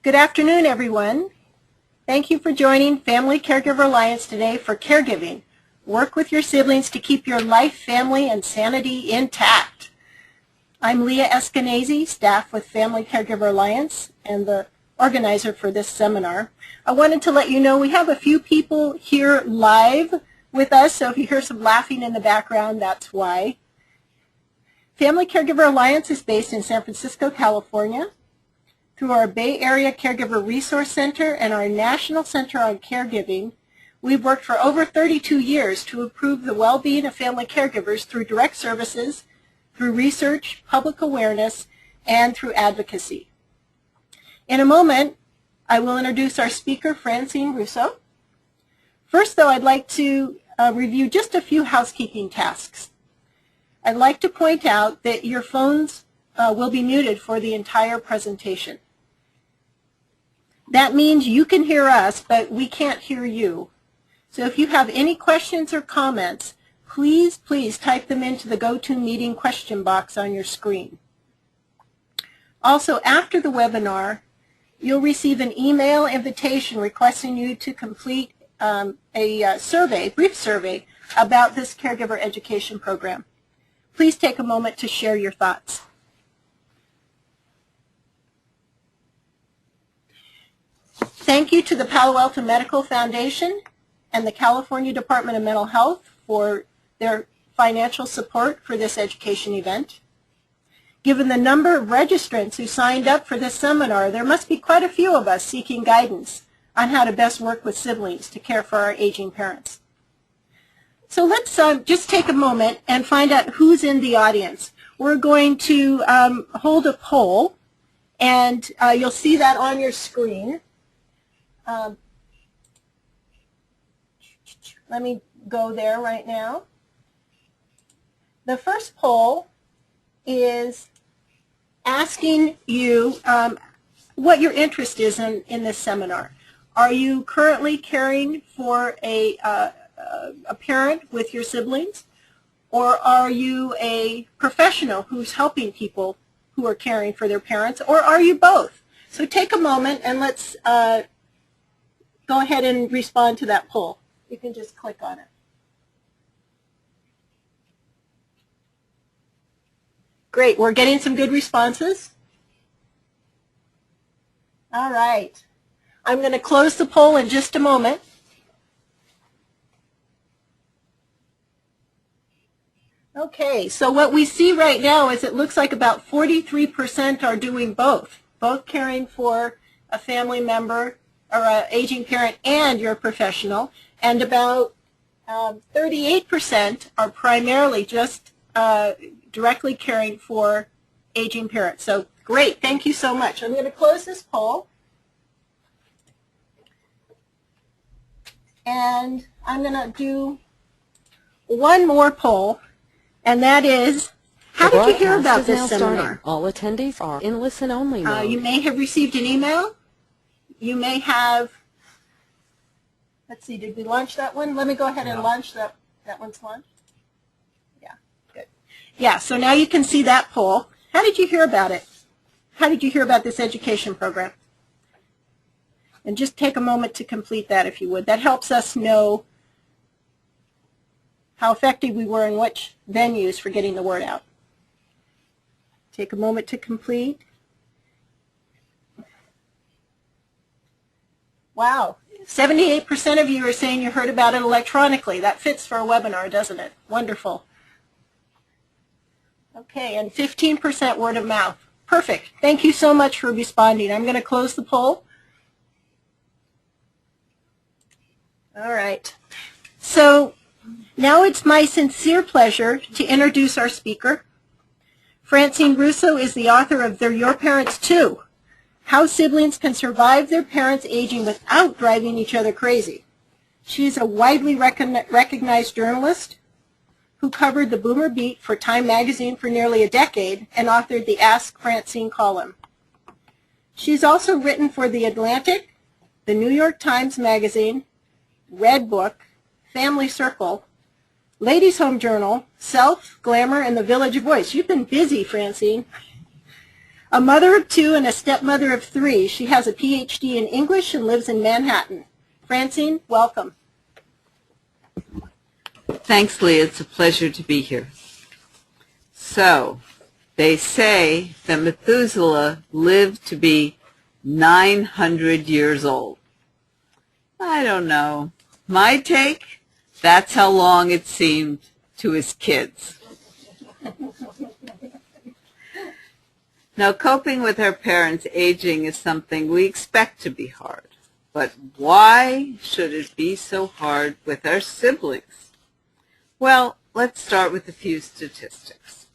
Good afternoon, everyone. Thank you for joining Family Caregiver Alliance today for Caregiving. Work with your siblings to keep your life, family, and sanity intact. I'm Leah Eskenazi, staff with Family Caregiver Alliance and the organizer for this seminar. I wanted to let you know we have a few people here live with us, so if you hear some laughing in the background, that's why. Family Caregiver Alliance is based in San Francisco, California. Through our Bay Area Caregiver Resource Center and our National Center on Caregiving, we've worked for over 32 years to improve the well-being of family caregivers through direct services, through research, public awareness, and through advocacy. In a moment, I will introduce our speaker, Francine Russo. First, though, I'd like to review just a few housekeeping tasks. I'd like to point out that your phones will be muted for the entire presentation. That means you can hear us, but we can't hear you. So if you have any questions or comments, please type them into the GoToMeeting question box on your screen. Also, after the webinar, you'll receive an email invitation requesting you to complete a brief survey about this caregiver education program. Please take a moment to share your thoughts. Thank you to the Palo Alto Medical Foundation and the California Department of Mental Health for their financial support for this education event. Given the number of registrants who signed up for this seminar, there must be quite a few of us seeking guidance on how to best work with siblings to care for our aging parents. So let's just take a moment and find out who's in the audience. We're going to hold a poll, and you'll see that on your screen. Let me go there right now. The first poll is asking you what your interest is in this seminar. Are you currently caring for a parent with your siblings, or are you a professional who's helping people who are caring for their parents, or are you both? So take a moment and let's go ahead and respond to that poll. You can just click on it. Great, we're getting some good responses. All right, I'm going to close the poll in just a moment. Okay, so what we see right now is it looks like about 43% are doing both caring for a family member or an aging parent and you're a professional, and about 38% are primarily just directly caring for aging parents. So great, thank you so much. I'm going to close this poll, and I'm going to do one more poll, and that is, how did you hear about this seminar? All attendees are in listen-only mode. You may have received an email. You may have, let's see, did we launch that one? Let me go ahead and launch that. That one's launched? Yeah, good. Yeah, so now you can see that poll. How did you hear about it? How did you hear about this education program? And just take a moment to complete that if you would. That helps us know how effective we were in which venues for getting the word out. Take a moment to complete. Wow, 78% of you are saying you heard about it electronically. That fits for a webinar, doesn't it? Wonderful. Okay, and 15% word of mouth. Perfect. Thank you so much for responding. I'm going to close the poll. All right. So now it's my sincere pleasure to introduce our speaker. Francine Russo is the author of They're Your Parents Too: How Siblings Can Survive Their Parents Aging Without Driving Each Other Crazy. She's a widely recognized journalist who covered the Boomer Beat for Time magazine for nearly a decade and authored the Ask Francine column. She's also written for The Atlantic, the New York Times Magazine, Red Book, Family Circle, Ladies' Home Journal, Self, Glamour, and The Village Voice. You've been busy, Francine. A mother of 2 and a stepmother of 3. She has a PhD in English and lives in Manhattan. Francine, welcome. Thanks, Leah. It's a pleasure to be here. So, they say that Methuselah lived to be 900 years old. I don't know. My take, that's how long it seemed to his kids. Now, coping with our parents' aging is something we expect to be hard. But why should it be so hard with our siblings? Well, let's start with a few statistics.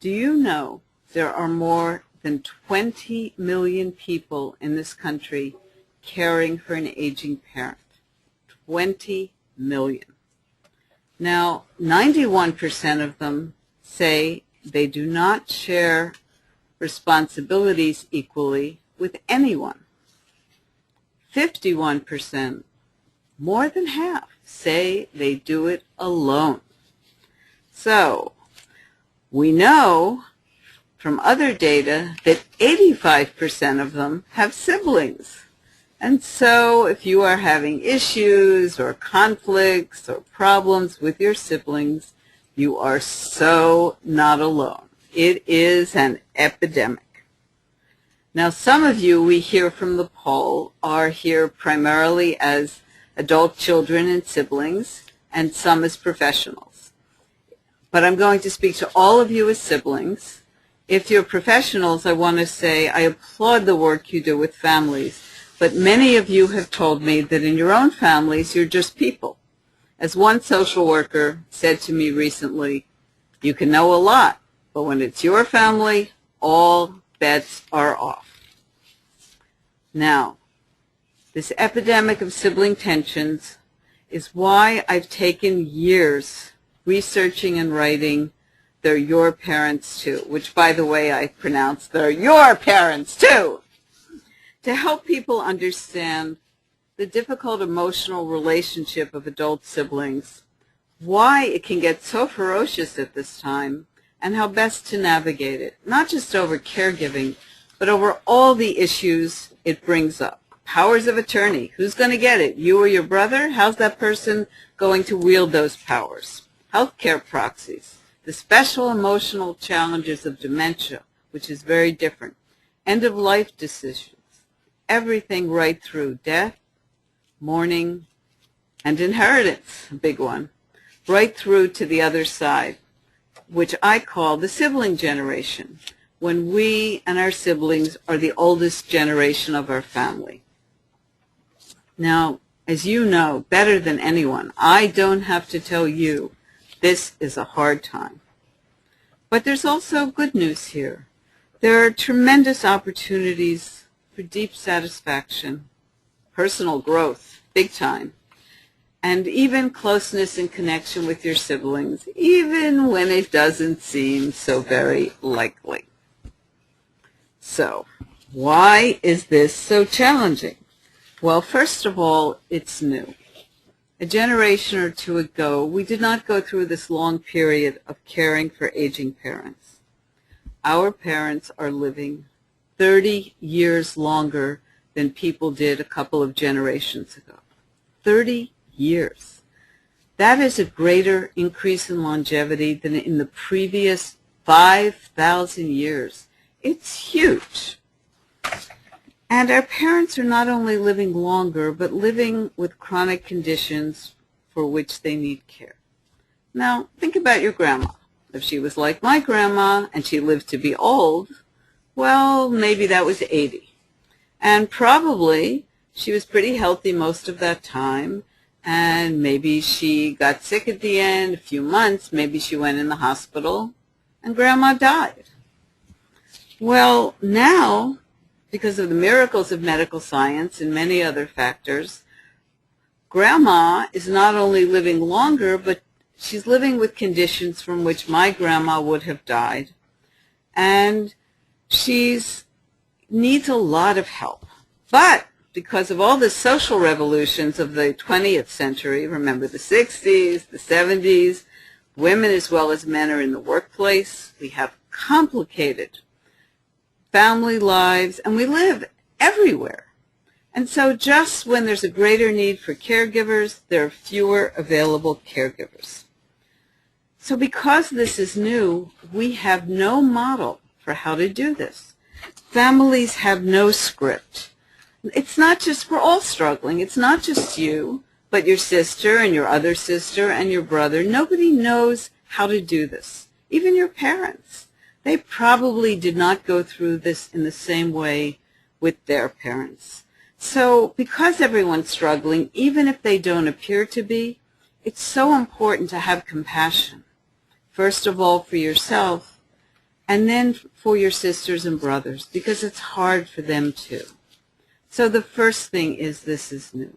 Do you know there are more than 20 million people in this country caring for an aging parent? 20 million. Now, 91% of them say they do not share responsibilities equally with anyone. 51%, more than half, say they do it alone. So, we know from other data that 85% of them have siblings. And so if you are having issues or conflicts or problems with your siblings, you are so not alone. It is an epidemic. Now, some of you we hear from the poll are here primarily as adult children and siblings, and some as professionals. But I'm going to speak to all of you as siblings. If you're professionals, I want to say I applaud the work you do with families, but many of you have told me that in your own families, you're just people. As one social worker said to me recently, you can know a lot, but when it's your family, all bets are off. Now, this epidemic of sibling tensions is why I've taken years researching and writing They're Your Parents Too, which, by the way, I pronounce They're Your Parents Too, to help people understand the difficult emotional relationship of adult siblings, why it can get so ferocious at this time, and how best to navigate it, not just over caregiving, but over all the issues it brings up. Powers of attorney, who's going to get it? You or your brother? How's that person going to wield those powers? Healthcare proxies, the special emotional challenges of dementia, which is very different, end-of-life decisions, everything right through death, mourning, and inheritance, a big one, right through to the other side, which I call the sibling generation, when we and our siblings are the oldest generation of our family. Now, as you know better than anyone, I don't have to tell you this is a hard time. But there's also good news here. There are tremendous opportunities for deep satisfaction, personal growth, big time, and even closeness and connection with your siblings, even when it doesn't seem so very likely. So, why is this so challenging? Well, first of all, it's new. A generation or two ago, we did not go through this long period of caring for aging parents. Our parents are living 30 years longer than people did a couple of generations ago. 30 years. That is a greater increase in longevity than in the previous 5,000 years. It's huge. And our parents are not only living longer, but living with chronic conditions for which they need care. Now, think about your grandma. If she was like my grandma and she lived to be old, well, maybe that was 80. And probably she was pretty healthy most of that time, and maybe she got sick at the end, a few months, maybe she went in the hospital, and grandma died. Well, now, because of the miracles of medical science and many other factors, grandma is not only living longer, but she's living with conditions from which my grandma would have died. And she needs a lot of help. But because of all the social revolutions of the 20th century, remember the 60s, the 70s, women as well as men are in the workplace. We have complicated family lives, and we live everywhere. And so just when there's a greater need for caregivers, there are fewer available caregivers. So because this is new, we have no model for how to do this. Families have no script. It's not just, we're all struggling. It's not just you, but your sister and your other sister and your brother. Nobody knows how to do this. Even your parents. They probably did not go through this in the same way with their parents. So because everyone's struggling, even if they don't appear to be, it's so important to have compassion. First of all for yourself, and then for your sisters and brothers, because it's hard for them too. So the first thing is this is new.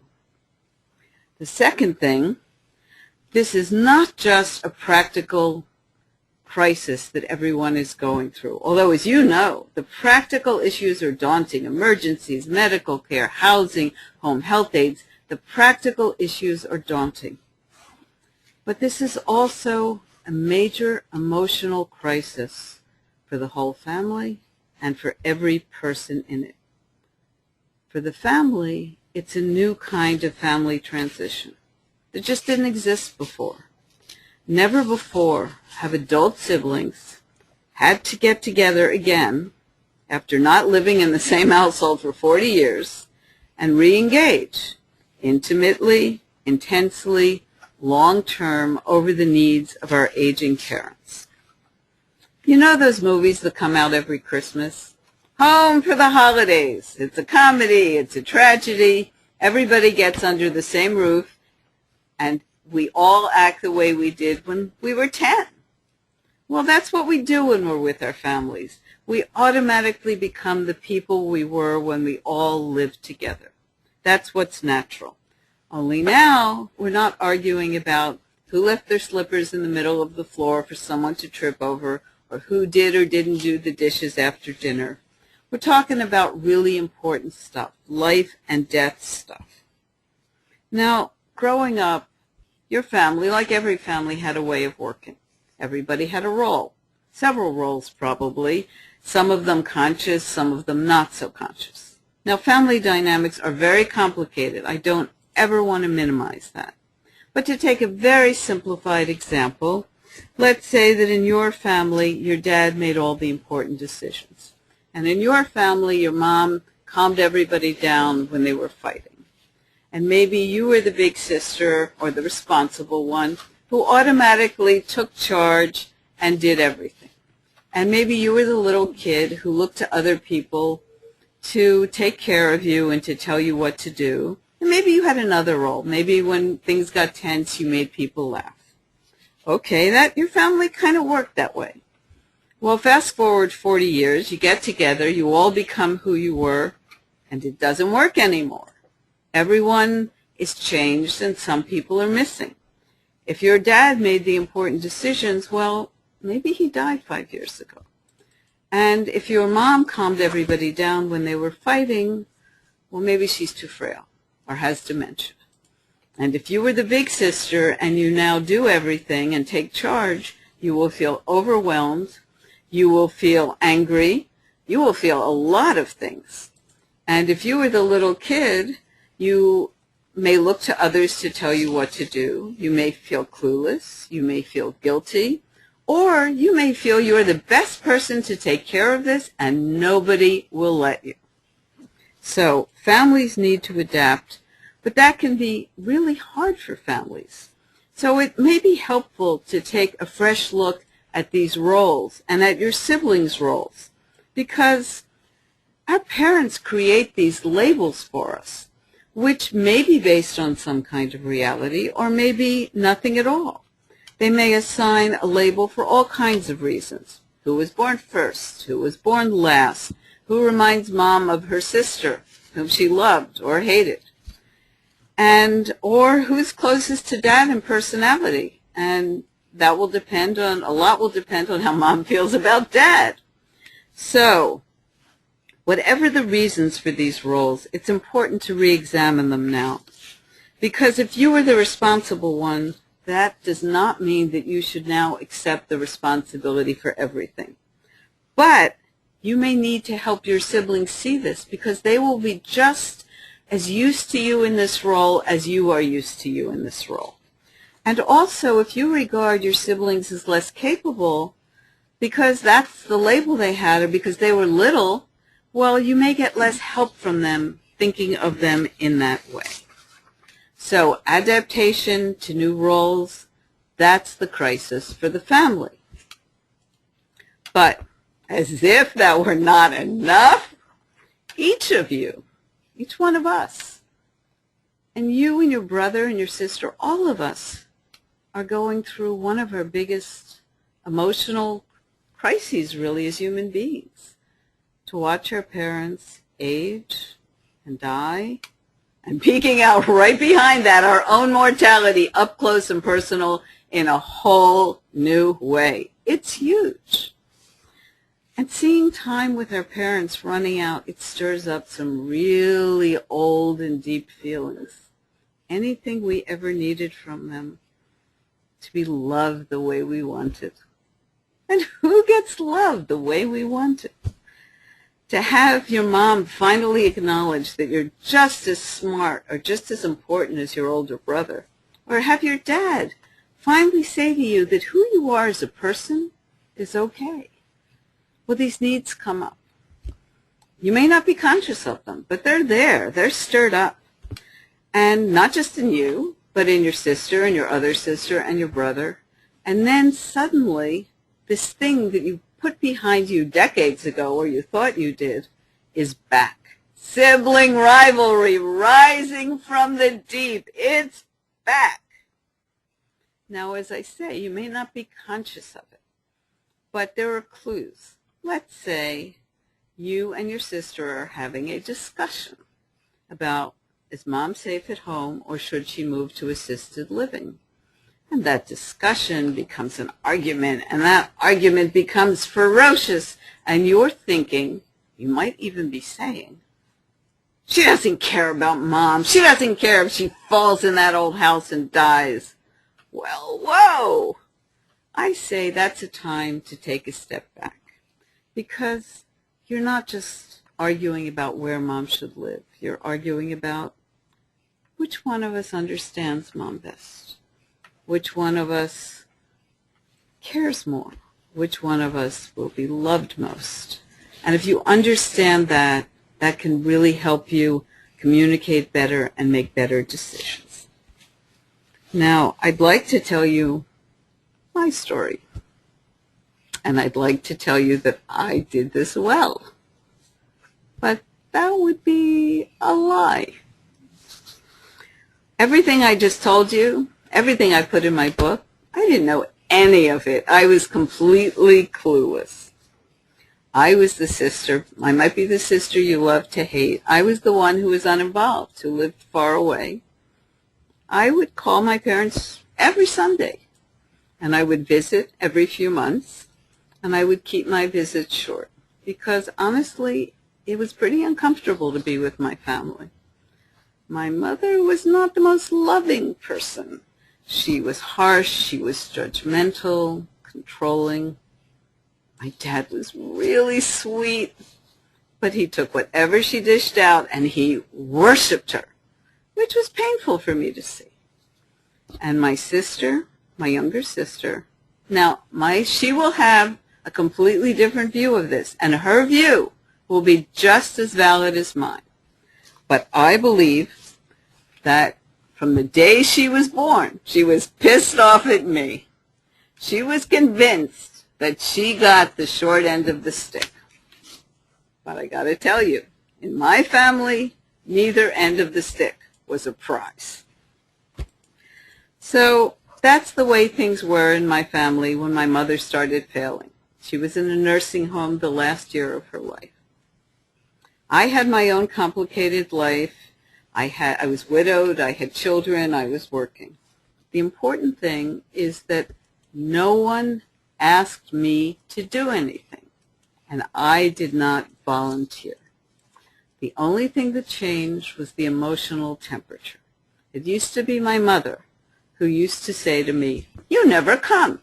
The second thing, this is not just a practical crisis that everyone is going through. Although, as you know, the practical issues are daunting. Emergencies, medical care, housing, home health aides. The practical issues are daunting. But this is also a major emotional crisis for the whole family and for every person in it. For the family, it's a new kind of family transition that just didn't exist before. Never before have adult siblings had to get together again after not living in the same household for 40 years and re-engage intimately, intensely, long-term over the needs of our aging parents. You know those movies that come out every Christmas? Home for the Holidays. It's a comedy, it's a tragedy. Everybody gets under the same roof, and we all act the way we did when we were 10. Well, that's what we do when we're with our families. We automatically become the people we were when we all lived together. That's what's natural. Only now, we're not arguing about who left their slippers in the middle of the floor for someone to trip over, or who did or didn't do the dishes after dinner. We're talking about really important stuff, life and death stuff. Now, growing up, your family, like every family, had a way of working. Everybody had a role, several roles probably, some of them conscious, some of them not so conscious. Now, family dynamics are very complicated. I don't ever want to minimize that. But to take a very simplified example, let's say that in your family, your dad made all the important decisions. And in your family, your mom calmed everybody down when they were fighting. And maybe you were the big sister or the responsible one who automatically took charge and did everything. And maybe you were the little kid who looked to other people to take care of you and to tell you what to do. And maybe you had another role. Maybe when things got tense, you made people laugh. Okay, your family kind of worked that way. Well, fast forward 40 years, you get together, you all become who you were, and it doesn't work anymore. Everyone is changed and some people are missing. If your dad made the important decisions, well, maybe he died 5 years ago. And if your mom calmed everybody down when they were fighting, well, maybe she's too frail or has dementia. And if you were the big sister and you now do everything and take charge, you will feel overwhelmed, you will feel angry, you will feel a lot of things. And if you were the little kid, you may look to others to tell you what to do. You may feel clueless. You may feel guilty. Or you may feel you are the best person to take care of this and nobody will let you. So families need to adapt, but that can be really hard for families. So it may be helpful to take a fresh look at these roles and at your siblings' roles, because our parents create these labels for us, which may be based on some kind of reality or maybe nothing at all. They may assign a label for all kinds of reasons. Who was born first? Who was born last? Who reminds mom of her sister, whom she loved or hated? Or who's closest to dad in personality? And that will depend on, a lot will depend on how mom feels about dad. So, whatever the reasons for these roles, it's important to re-examine them now. Because if you were the responsible one, that does not mean that you should now accept the responsibility for everything. But you may need to help your siblings see this, because they will be just as used to you in this role as you are used to you in this role. And also, if you regard your siblings as less capable because that's the label they had, or because they were little, well, you may get less help from them thinking of them in that way. So adaptation to new roles, that's the crisis for the family. But as if that were not enough, each of you, each one of us, and you and your brother and your sister, all of us, are going through one of our biggest emotional crises, really, as human beings. To watch our parents age and die, and peeking out right behind that, our own mortality up close and personal in a whole new way. It's huge. And seeing time with our parents running out, it stirs up some really old and deep feelings. Anything we ever needed from them, to be loved the way we wanted. And who gets loved the way we wanted? To have your mom finally acknowledge that you're just as smart or just as important as your older brother. Or have your dad finally say to you that who you are as a person is okay. Well, these needs come up. You may not be conscious of them, but they're there. They're stirred up. And not just in you, but in your sister and your other sister and your brother. And then suddenly, this thing that you put behind you decades ago, or you thought you did, is back. Sibling rivalry rising from the deep. It's back. Now, as I say, you may not be conscious of it, but there are clues. Let's say you and your sister are having a discussion about, is mom safe at home, or should she move to assisted living? And that discussion becomes an argument, and that argument becomes ferocious, and you're thinking, you might even be saying, she doesn't care about mom. She doesn't care if she falls in that old house and dies. Well, whoa! I say that's a time to take a step back, because you're not just arguing about where mom should live. You're arguing about which one of us understands mom best. Which one of us cares more? Which one of us will be loved most? And if you understand that, that can really help you communicate better and make better decisions. Now, I'd like to tell you my story. And I'd like to tell you that I did this well. But that would be a lie. Everything I just told you, everything I put in my book, I didn't know any of it. I was completely clueless. I was the sister. I might be the sister you love to hate. I was the one who was uninvolved, who lived far away. I would call my parents every Sunday, and I would visit every few months, and I would keep my visits short, because honestly, it was pretty uncomfortable to be with my family. My mother was not the most loving person. She was harsh, she was judgmental, controlling. My dad was really sweet, but he took whatever she dished out and he worshipped her, which was painful for me to see. And my sister, my younger sister, now she will have a completely different view of this, and her view will be just as valid as mine. But I believe that from the day she was born, she was pissed off at me. She was convinced that she got the short end of the stick. But I got to tell you, in my family, neither end of the stick was a prize. So that's the way things were in my family when my mother started failing. She was in a nursing home the last year of her life. I had my own complicated life. I was widowed, I had children, I was working. The important thing is that no one asked me to do anything, and I did not volunteer. The only thing that changed was the emotional temperature. It used to be my mother who used to say to me, "You never come,"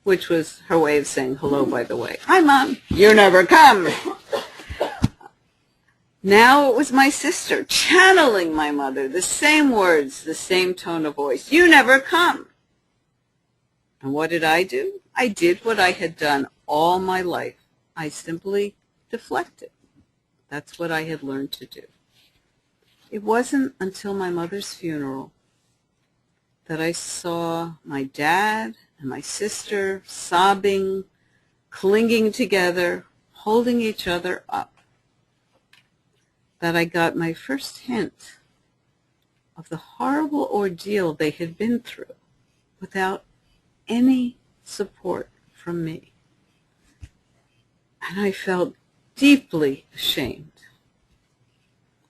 which was her way of saying hello, by the way. "Hi, Mom. You never come." Now it was my sister channeling my mother, the same words, the same tone of voice. You never come. And what did I do? I did what I had done all my life. I simply deflected. That's what I had learned to do. It wasn't until my mother's funeral that I saw my dad and my sister sobbing, clinging together, holding each other up, that I got my first hint of the horrible ordeal they had been through without any support from me. And I felt deeply ashamed.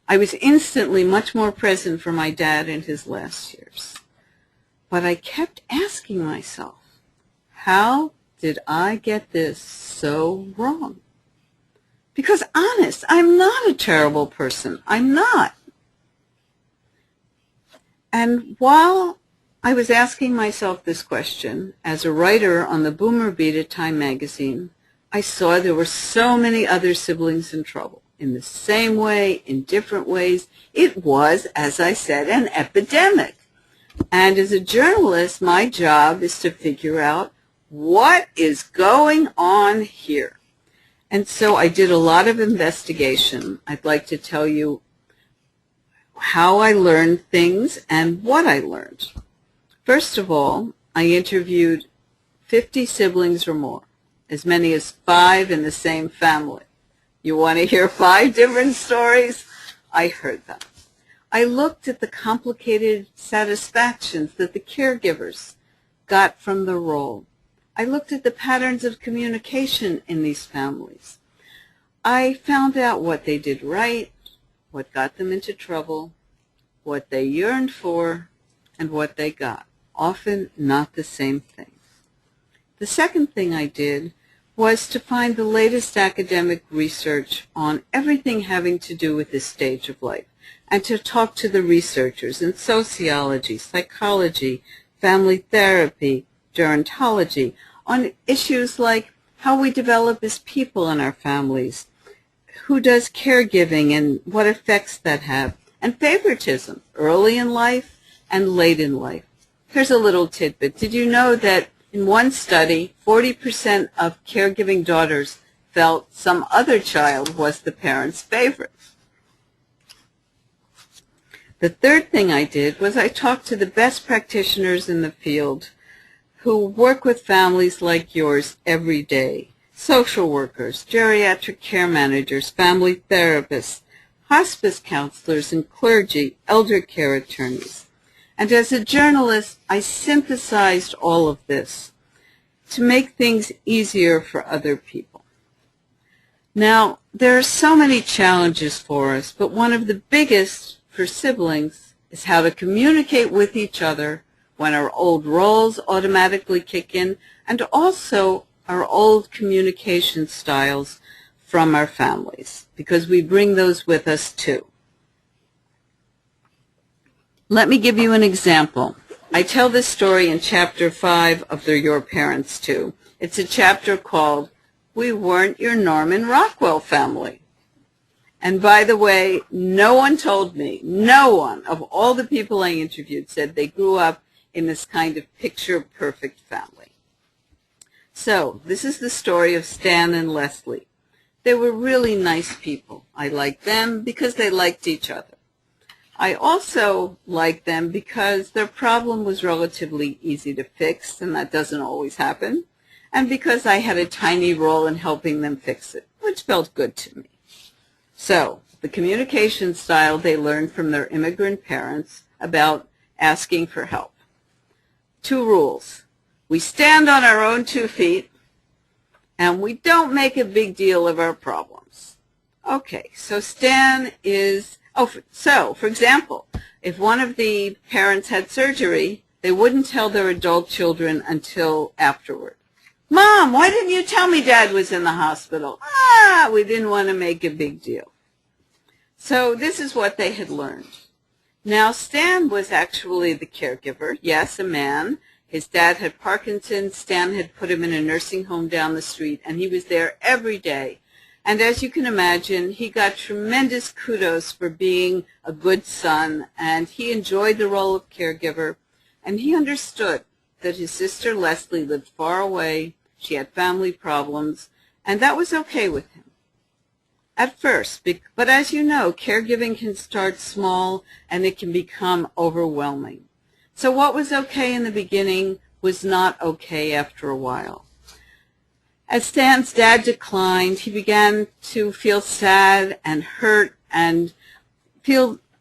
I was instantly much more present for my dad in his last years. But I kept asking myself, how did I get this so wrong? Because honest, I'm not a terrible person. I'm not. And while I was asking myself this question, as a writer on the Boomer Beat at Time magazine, I saw there were so many other siblings in trouble. In the same way, in different ways. It was, as I said, an epidemic. And as a journalist, my job is to figure out what is going on here. And so I did a lot of investigation. I'd like to tell you how I learned things and what I learned. First of all, I interviewed 50 siblings or more, as many as 5 in the same family. You want to hear 5 different stories? I heard them. I looked at the complicated satisfactions that the caregivers got from the role. I looked at the patterns of communication in these families. I found out what they did right, what got them into trouble, what they yearned for, and what they got. Often not the same thing. The second thing I did was to find the latest academic research on everything having to do with this stage of life, and to talk to the researchers in sociology, psychology, family therapy, gerontology, on issues like how we develop as people in our families, who does caregiving and what effects that have, and favoritism, early in life and late in life. Here's a little tidbit. Did you know that in one study, 40% of caregiving daughters felt some other child was the parent's favorite? The third thing I did was I talked to the best practitioners in the field who work with families like yours every day. Social workers, geriatric care managers, family therapists, hospice counselors and clergy, elder care attorneys. And as a journalist, I synthesized all of this to make things easier for other people. Now, there are so many challenges for us, but one of the biggest for siblings is how to communicate with each other when our old roles automatically kick in, and also our old communication styles from our families, because we bring those with us too. Let me give you an example. I tell this story in Chapter 5 of They're Your Parents Too. It's a chapter called We Weren't Your Norman Rockwell Family. And by the way, no one told me, no one of all the people I interviewed said they grew up in this kind of picture-perfect family. So this is the story of Stan and Leslie. They were really nice people. I liked them because they liked each other. I also liked them because their problem was relatively easy to fix, and that doesn't always happen, and because I had a tiny role in helping them fix it, which felt good to me. So the communication style they learned from their immigrant parents about asking for help. 2 rules. We stand on our own 2 feet, and we don't make a big deal of our problems. Okay, so Stan is, for example, if one of the parents had surgery, they wouldn't tell their adult children until afterward. Mom, why didn't you tell me Dad was in the hospital? We didn't want to make a big deal. So this is what they had learned. Now, Stan was actually the caregiver. Yes, a man. His dad had Parkinson's. Stan had put him in a nursing home down the street, and he was there every day And as you can imagine, he got tremendous kudos for being a good son, and he enjoyed the role of caregiver, and he understood that his sister Leslie lived far away, she had family problems, and that was okay with him at first. But as you know, caregiving can start small and it can become overwhelming. So what was okay in the beginning was not okay after a while. As Stan's dad declined, he began to feel sad and hurt and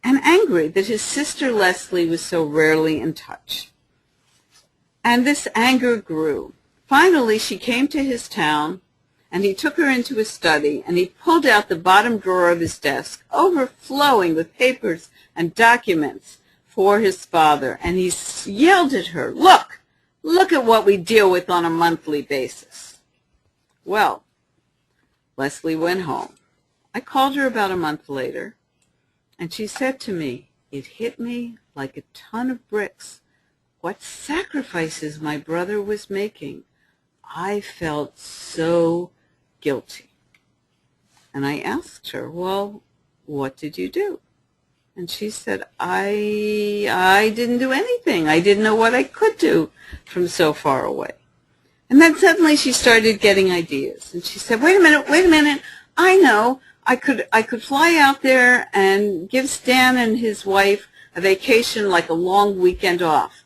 angry that his sister Leslie was so rarely in touch. And this anger grew. Finally, she came to his town, and he took her into his study, and he pulled out the bottom drawer of his desk, overflowing with papers and documents for his father, and he yelled at her, look at what we deal with on a monthly basis. Well, Leslie went home. I called her about a month later, and she said to me, it hit me like a ton of bricks. What sacrifices my brother was making. I felt so guilty. And I asked her, well, what did you do? And she said, I didn't do anything. I didn't know what I could do from so far away. And then suddenly she started getting ideas. And she said, wait a minute, I know. I could fly out there and give Stan and his wife a vacation, like a long weekend off.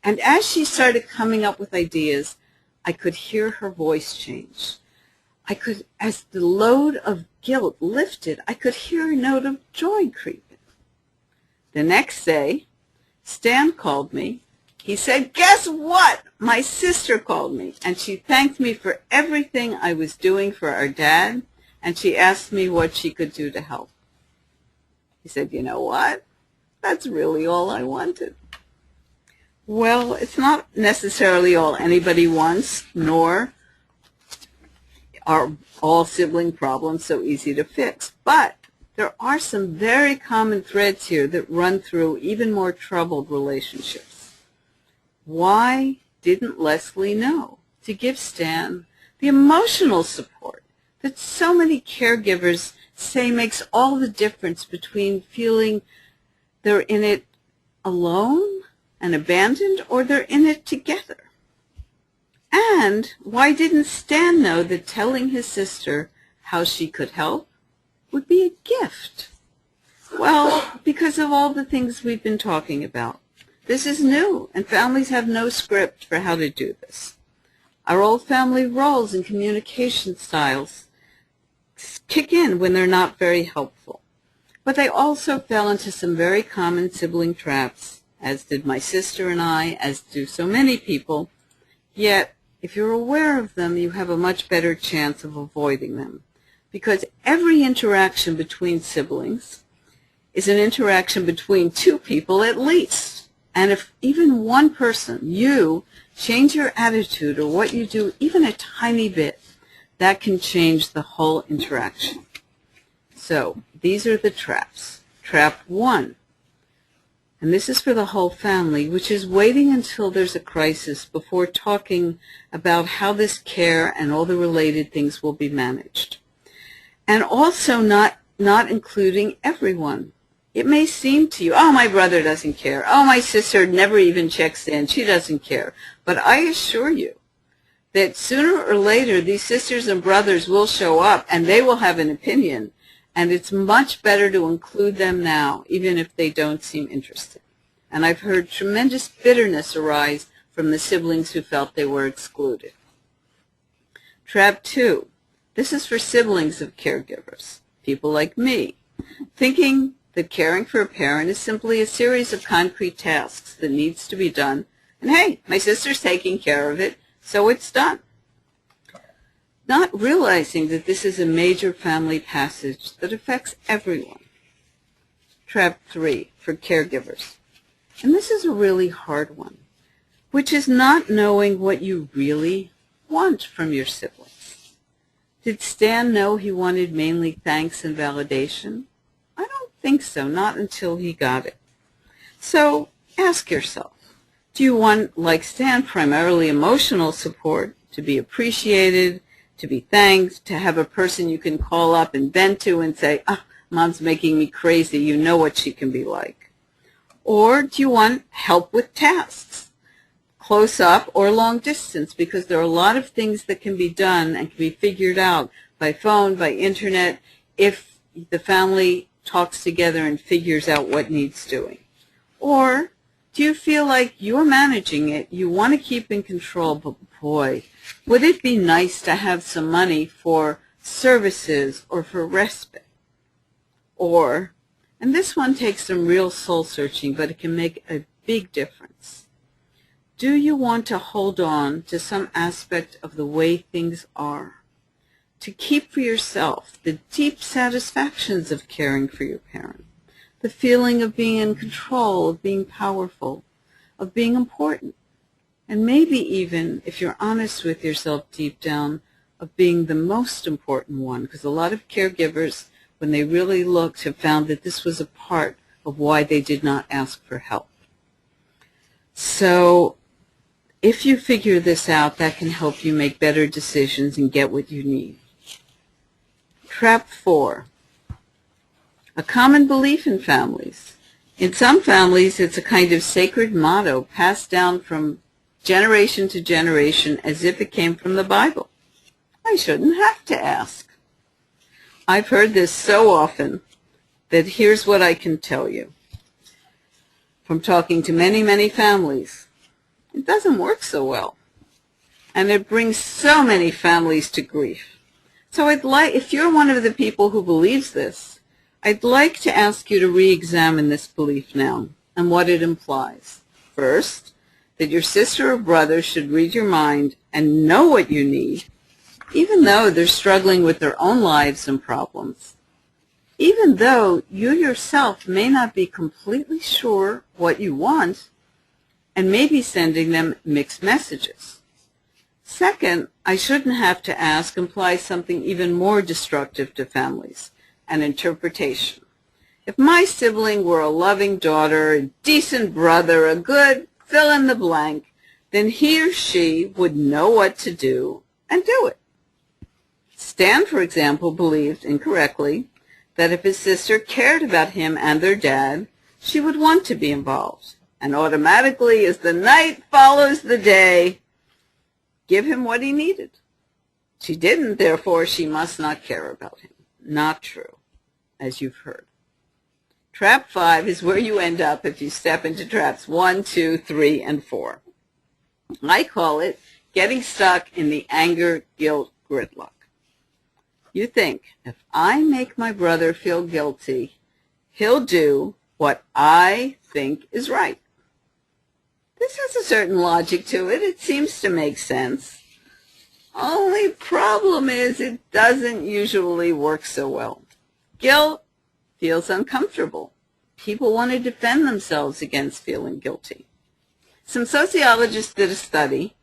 And as she started coming up with ideas, I could hear her voice change. As the load of guilt lifted, I could hear a note of joy creeping. The next day, Stan called me. He said, guess what? My sister called me, and she thanked me for everything I was doing for our dad, and she asked me what she could do to help. He said, you know what? That's really all I wanted. Well, it's not necessarily all anybody wants, nor are all sibling problems so easy to fix. But there are some very common threads here that run through even more troubled relationships. Why didn't Leslie know to give Stan the emotional support that so many caregivers say makes all the difference between feeling they're in it alone and abandoned, or they're in it together? And why didn't Stan know that telling his sister how she could help would be a gift? Well, because of all the things we've been talking about. This is new, and families have no script for how to do this. Our old family roles and communication styles kick in when they're not very helpful. But they also fell into some very common sibling traps, as did my sister and I, as do so many people. Yet, if you're aware of them, you have a much better chance of avoiding them. Because every interaction between siblings is an interaction between two people at least. And if even one person, you, change your attitude or what you do even a tiny bit, that can change the whole interaction. So, these are the traps. Trap 1. And this is for the whole family, which is waiting until there's a crisis before talking about how this care and all the related things will be managed. And also not including everyone. It may seem to you, oh, my brother doesn't care. Oh, my sister never even checks in. She doesn't care. But I assure you that sooner or later these sisters and brothers will show up and they will have an opinion. And it's much better to include them now, even if they don't seem interested. And I've heard tremendous bitterness arise from the siblings who felt they were excluded. Trap 2. This is for siblings of caregivers, people like me, thinking that caring for a parent is simply a series of concrete tasks that needs to be done. And hey, my sister's taking care of it, so it's done. Not realizing that this is a major family passage that affects everyone. Trap 3 for caregivers. And this is a really hard one, which is not knowing what you really want from your siblings. Did Stan know he wanted mainly thanks and validation? I don't think so, not until he got it. So ask yourself, do you want, like Stan, primarily emotional support, to be appreciated, to be thanked, to have a person you can call up and vent to and say, Mom's making me crazy. You know what she can be like. Or do you want help with tasks, close up or long distance? Because there are a lot of things that can be done and can be figured out by phone, by internet, if the family talks together and figures out what needs doing. Or do you feel like you're managing it, you want to keep in control, but boy, would it be nice to have some money for services or for respite? Or, and this one takes some real soul searching, but it can make a big difference. Do you want to hold on to some aspect of the way things are, to keep for yourself the deep satisfactions of caring for your parent, the feeling of being in control, of being powerful, of being important, and maybe even, if you're honest with yourself deep down, of being the most important one, because a lot of caregivers, when they really looked, have found that this was a part of why they did not ask for help. So if you figure this out, that can help you make better decisions and get what you need. Trap 4. A common belief in families. In some families, it's a kind of sacred motto passed down from generation to generation as if it came from the Bible. I shouldn't have to ask. I've heard this so often that here's what I can tell you. From talking to many, many families, it doesn't work so well. And it brings so many families to grief. So if you're one of the people who believes this, I'd like to ask you to re-examine this belief now and what it implies. First, that your sister or brother should read your mind and know what you need, even though they're struggling with their own lives and problems, even though you yourself may not be completely sure what you want and may be sending them mixed messages. Second, I shouldn't have to ask implies something even more destructive to families, an interpretation. If my sibling were a loving daughter, a decent brother, a good fill in the blank, then he or she would know what to do and do it. Stan, for example, believed incorrectly that if his sister cared about him and their dad, she would want to be involved, and automatically, as the night follows the day, give him what he needed. She didn't, therefore she must not care about him. Not true, as you've heard. Trap 5 is where you end up if you step into traps 1, 2, 3, and 4. I call it getting stuck in the anger, guilt, gridlock. You think, if I make my brother feel guilty, he'll do what I think is right. This has a certain logic to it. It seems to make sense. Only problem is it doesn't usually work so well. Guilt feels uncomfortable. People want to defend themselves against feeling guilty. Some sociologists did a study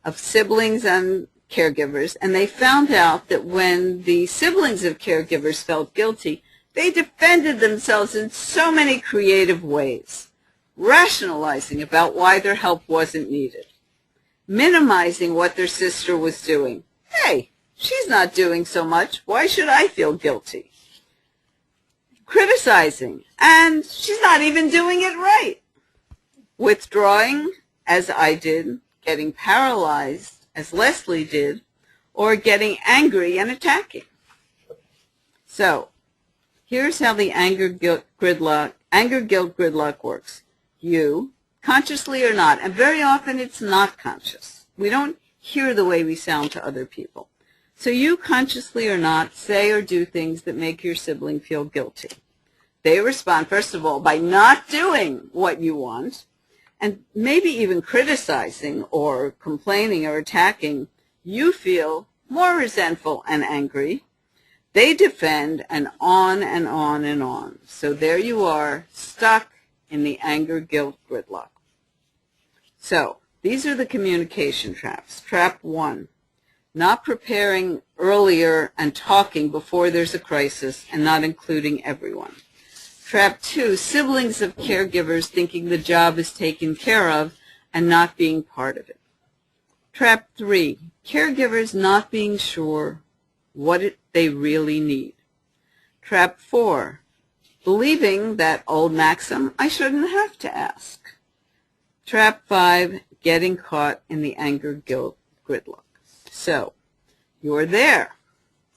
of siblings and caregivers, and they found out that when the siblings of caregivers felt guilty, they defended themselves in so many creative ways, rationalizing about why their help wasn't needed, minimizing what their sister was doing. Hey, she's not doing so much. Why should I feel guilty? Criticizing, and she's not even doing it right. Withdrawing, as I did, getting paralyzed, as Leslie did, or getting angry and attacking. So, here's how the anger, guilt, gridlock works. You, consciously or not, and very often it's not conscious. We don't hear the way we sound to other people. So you, consciously or not, say or do things that make your sibling feel guilty. They respond, first of all, by not doing what you want, and maybe even criticizing or complaining or attacking. You feel more resentful and angry. They defend, and on and on and on. So there you are, stuck in the anger, guilt, gridlock. So these are the communication traps. Trap 1, not preparing earlier and talking before there's a crisis and not including everyone. Trap 2, siblings of caregivers thinking the job is taken care of and not being part of it. Trap 3, caregivers not being sure what they really need. Trap 4, believing that old maxim, I shouldn't have to ask. Trap 5, getting caught in the anger guilt gridlock. So, you're there.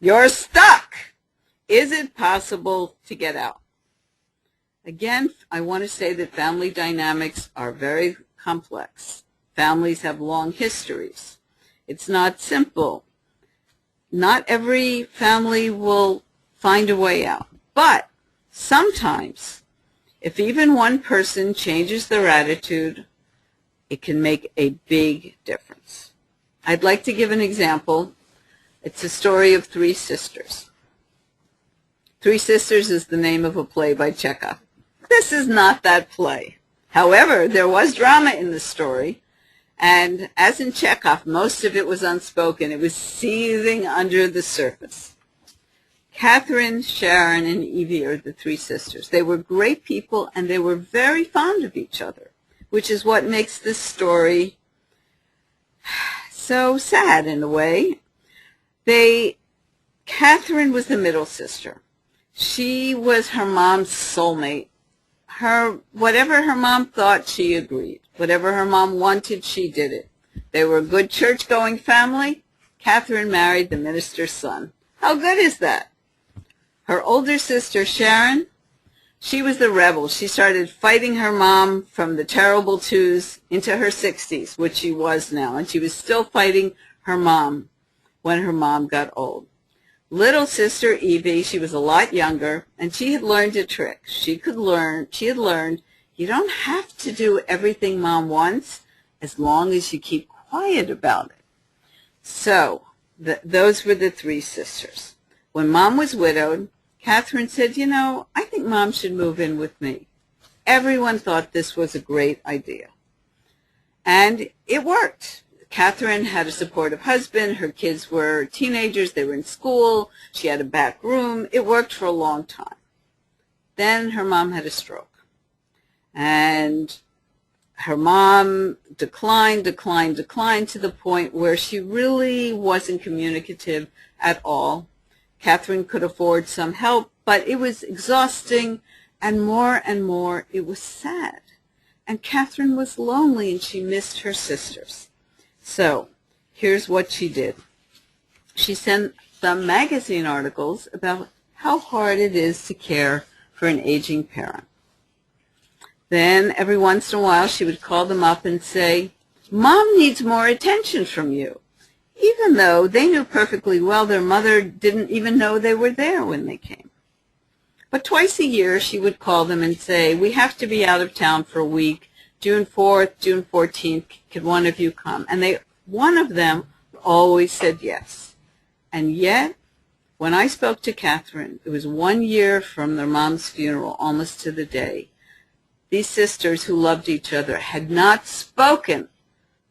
You're stuck. Is it possible to get out? Again, I want to say that family dynamics are very complex. Families have long histories. It's not simple. Not every family will find a way out. But sometimes, if even one person changes their attitude, it can make a big difference. I'd like to give an example. It's a story of three sisters. Three Sisters is the name of a play by Chekhov. This is not that play. However, there was drama in the story, and as in Chekhov, most of it was unspoken. It was seething under the surface. Catherine, Sharon, and Evie are the three sisters. They were great people, and they were very fond of each other, which is what makes this story so sad in a way. Catherine was the middle sister. She was her mom's soulmate. Whatever her mom thought, she agreed. Whatever her mom wanted, she did it. They were a good church-going family. Catherine married the minister's son. How good is that? Her older sister, Sharon, she was the rebel. She started fighting her mom from the terrible twos into her 60s, which she was now, and she was still fighting her mom when her mom got old. Little sister Evie, she was a lot younger, and she had learned a trick. She had learned you don't have to do everything mom wants as long as you keep quiet about it. So those were the three sisters. When mom was widowed, Catherine said, I think mom should move in with me. Everyone thought this was a great idea. And it worked. Catherine had a supportive husband. Her kids were teenagers. They were in school. She had a back room. It worked for a long time. Then her mom had a stroke. And her mom declined to the point where she really wasn't communicative at all. Catherine could afford some help, but it was exhausting, and more it was sad. And Catherine was lonely, and she missed her sisters. So here's what she did. She sent them magazine articles about how hard it is to care for an aging parent. Then every once in a while she would call them up and say, Mom needs more attention from you, even though they knew perfectly well their mother didn't even know they were there when they came. But twice a year she would call them and say, we have to be out of town for a week, June 4th, June 14th, could one of you come? And one of them always said yes. And yet, when I spoke to Catherine, it was 1 year from their mom's funeral, almost to the day. These sisters who loved each other had not spoken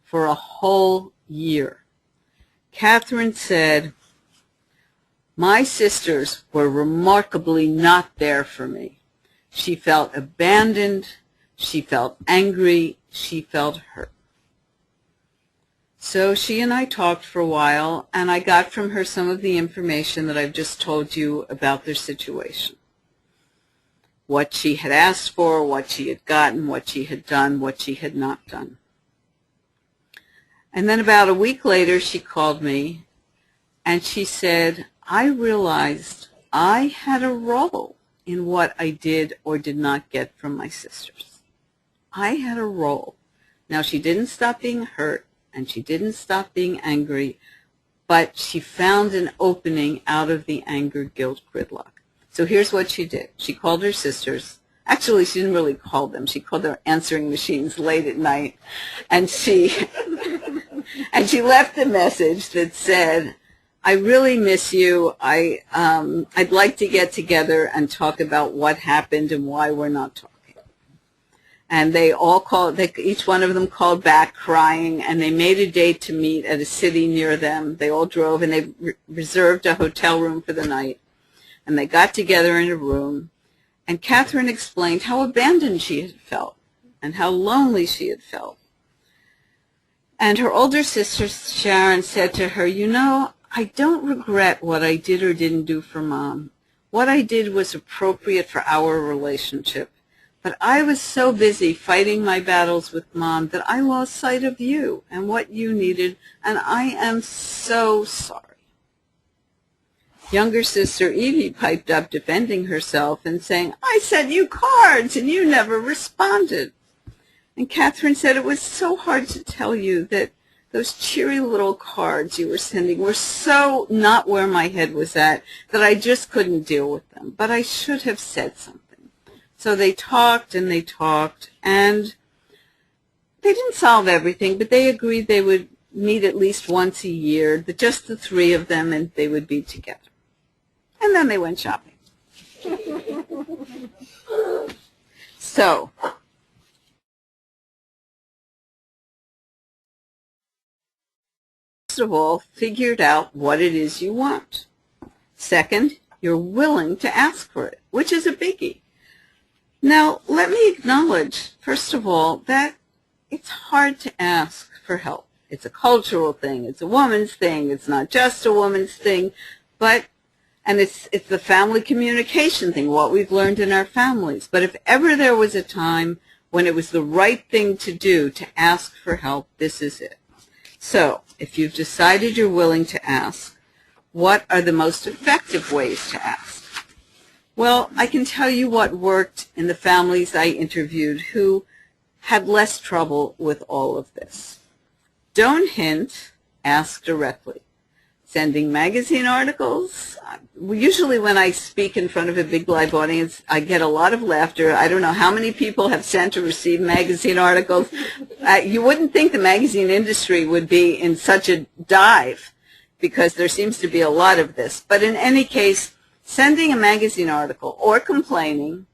for a whole year. Catherine said, my sisters were remarkably not there for me. She felt abandoned. She felt angry. She felt hurt. So she and I talked for a while, and I got from her some of the information that I've just told you about their situation. What she had asked for, what she had gotten, what she had done, what she had not done. And then about a week later, she called me, and she said, I realized I had a role in what I did or did not get from my sisters. I had a role. Now, she didn't stop being hurt, and she didn't stop being angry, but she found an opening out of the anger, guilt, gridlock. So here's what she did. She called her sisters. Actually, she didn't really call them. She called their answering machines late at night, and she left a message that said, I really miss you. I'd like to get together and talk about what happened and why we're not talking. And they all called, each one of them called back crying, and they made a date to meet at a city near them. They all drove, and they reserved a hotel room for the night. And they got together in a room, and Catherine explained how abandoned she had felt and how lonely she had felt. And her older sister, Sharon, said to her, "You know, I don't regret what I did or didn't do for Mom. What I did was appropriate for our relationship. But I was so busy fighting my battles with Mom that I lost sight of you and what you needed, and I am so sorry." Younger sister Evie piped up defending herself and saying, "I sent you cards and you never responded." And Catherine said, "It was so hard to tell you that those cheery little cards you were sending were so not where my head was at that I just couldn't deal with them. But I should have said something." So they talked, and they didn't solve everything, but they agreed they would meet at least once a year, just the three of them, and they would be together. And then they went shopping. So, first of all, figured out what it is you want. Second, you're willing to ask for it, which is a biggie. Now, let me acknowledge, first of all, that it's hard to ask for help. It's a cultural thing. It's a woman's thing. It's not just a woman's thing, and it's the family communication thing, what we've learned in our families. But if ever there was a time when it was the right thing to do to ask for help, this is it. So, if you've decided you're willing to ask, what are the most effective ways to ask? Well, I can tell you what worked in the families I interviewed who had less trouble with all of this. Don't hint, ask directly. Sending magazine articles. Usually when I speak in front of a big live audience, I get a lot of laughter. I don't know how many people have sent or received magazine articles. You wouldn't think the magazine industry would be in such a dive because there seems to be a lot of this. But in any case, sending a magazine article or complaining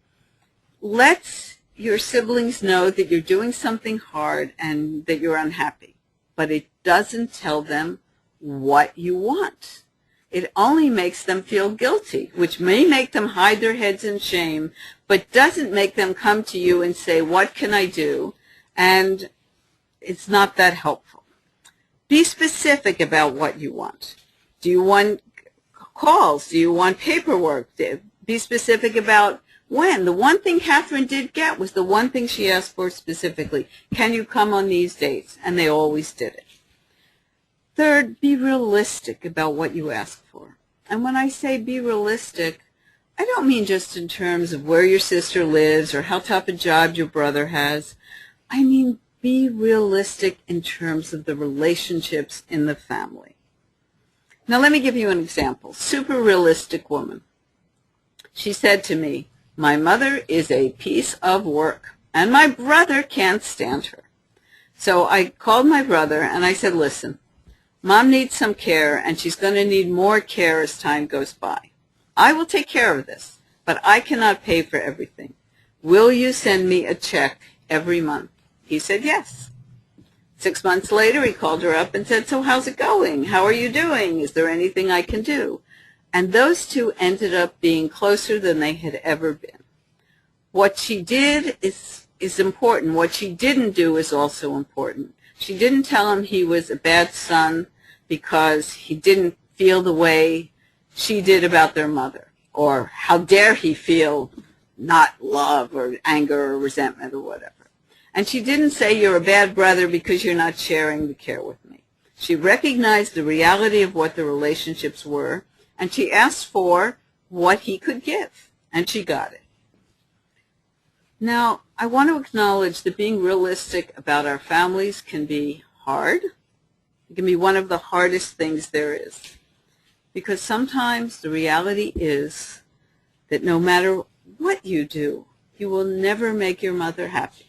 lets your siblings know that you're doing something hard and that you're unhappy. But it doesn't tell them what you want. It only makes them feel guilty, which may make them hide their heads in shame, but doesn't make them come to you and say, "What can I do?" And it's not that helpful. Be specific about what you want. Do you want calls? Do you want paperwork? Be specific about when. The one thing Catherine did get was the one thing she asked for specifically. Can you come on these dates? And they always did it. Third, be realistic about what you ask for. And when I say be realistic, I don't mean just in terms of where your sister lives or how tough a job your brother has. I mean be realistic in terms of the relationships in the family. Now let me give you an example. Super realistic woman. She said to me, "My mother is a piece of work, and my brother can't stand her." So I called my brother and I said, "Listen, Mom needs some care, and she's going to need more care as time goes by. I will take care of this, but I cannot pay for everything. Will you send me a check every month?" He said yes. 6 months later, he called her up and said, "So how's it going? How are you doing? Is there anything I can do?" And those two ended up being closer than they had ever been. What she did is important. What she didn't do is also important. She didn't tell him he was a bad son because he didn't feel the way she did about their mother, or how dare he feel not love or anger or resentment or whatever. And she didn't say, "You're a bad brother because you're not sharing the care with me." She recognized the reality of what the relationships were, and she asked for what he could give, and she got it. Now, I want to acknowledge that being realistic about our families can be hard. It can be one of the hardest things there is. Because sometimes the reality is that no matter what you do, you will never make your mother happy.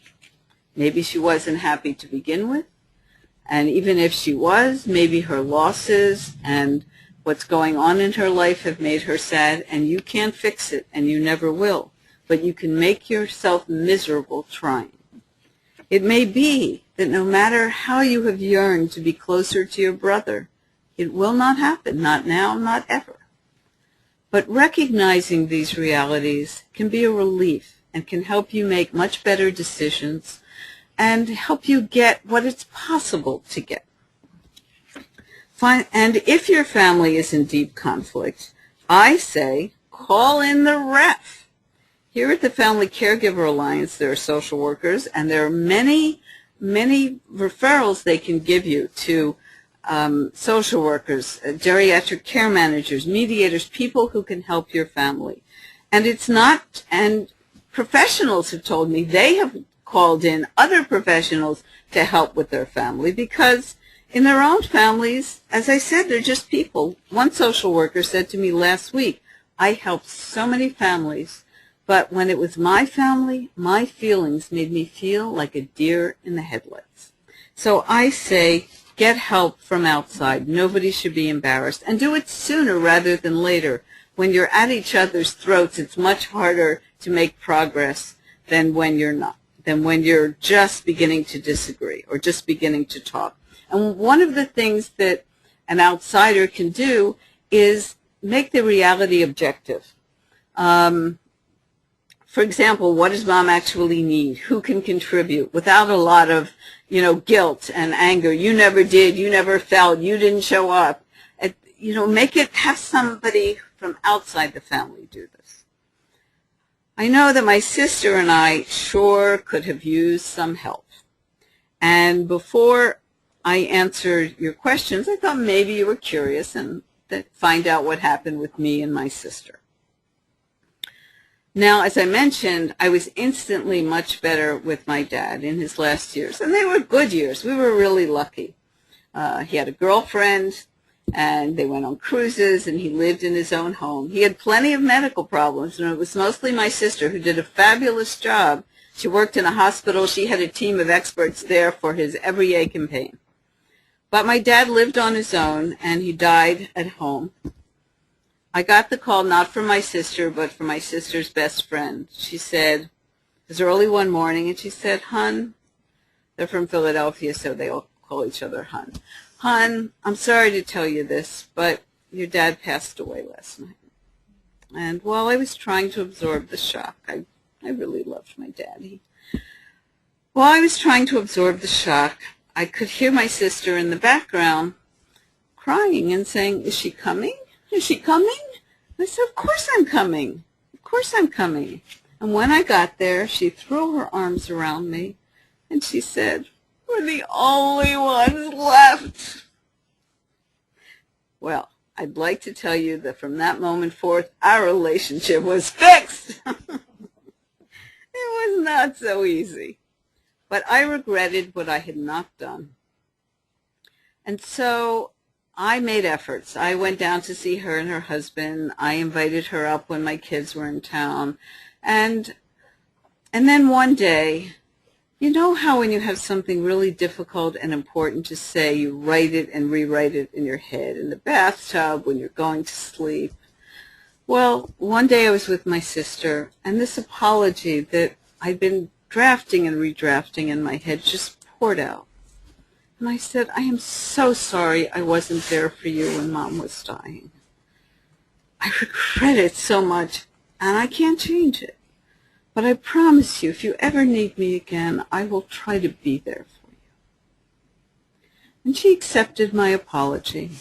Maybe she wasn't happy to begin with, and even if she was, maybe her losses and what's going on in her life have made her sad, and you can't fix it, and you never will. But you can make yourself miserable trying. It may be that no matter how you have yearned to be closer to your brother, it will not happen, not now, not ever. But recognizing these realities can be a relief and can help you make much better decisions and help you get what it's possible to get. And if your family is in deep conflict, I say call in the ref. Here at the Family Caregiver Alliance, there are social workers, and there are many referrals they can give you to social workers, geriatric care managers, mediators, people who can help your family. And it's not, and professionals have told me they have called in other professionals to help with their family because in their own families, as I said, they're just people. One social worker said to me last week, I helped so many families, but when it was my family, my feelings made me feel like a deer in the headlights. So I say, get help from outside. Nobody should be embarrassed. And do it sooner rather than later. When you're at each other's throats, it's much harder to make progress than when you're not, than when you're just beginning to disagree or just beginning to talk. And one of the things that an outsider can do is make the reality objective. For example, what does mom actually need? Who can contribute without a lot of, guilt and anger? You never did. You never felt. You didn't show up. Make it, have somebody from outside the family do this. I know that my sister and I sure could have used some help. And before I answered your questions, I thought maybe you were curious and find out what happened with me and my sister. Now, as I mentioned, I was instantly much better with my dad in his last years, and they were good years. We were really lucky. He had a girlfriend, and they went on cruises, and he lived in his own home. He had plenty of medical problems, and it was mostly my sister who did a fabulous job. She worked in a hospital. She had a team of experts there for his every ache and pain. But my dad lived on his own, and he died at home. I got the call not from my sister, but from my sister's best friend. She said, it was early one morning, and she said, Hun, they're from Philadelphia, so they all call each other Hun. Hun, I'm sorry to tell you this, but your dad passed away last night. And while I was trying to absorb the shock, I really loved my daddy. While I was trying to absorb the shock, I could hear my sister in the background crying and saying, is she coming? Is she coming? I said, of course I'm coming. Of course I'm coming. And when I got there, she threw her arms around me, and she said, we're the only ones left. Well, I'd like to tell you that from that moment forth, our relationship was fixed. It was not so easy. But I regretted what I had not done. And so I made efforts. I went down to see her and her husband. I invited her up when my kids were in town. And then one day, you know how when you have something really difficult and important to say, you write it and rewrite it in your head, in the bathtub, when you're going to sleep? Well, one day I was with my sister, and this apology that I'd been drafting and redrafting in my head just poured out. And I said, I am so sorry I wasn't there for you when Mom was dying. I regret it so much, and I can't change it. But I promise you, if you ever need me again, I will try to be there for you. And she accepted my apology.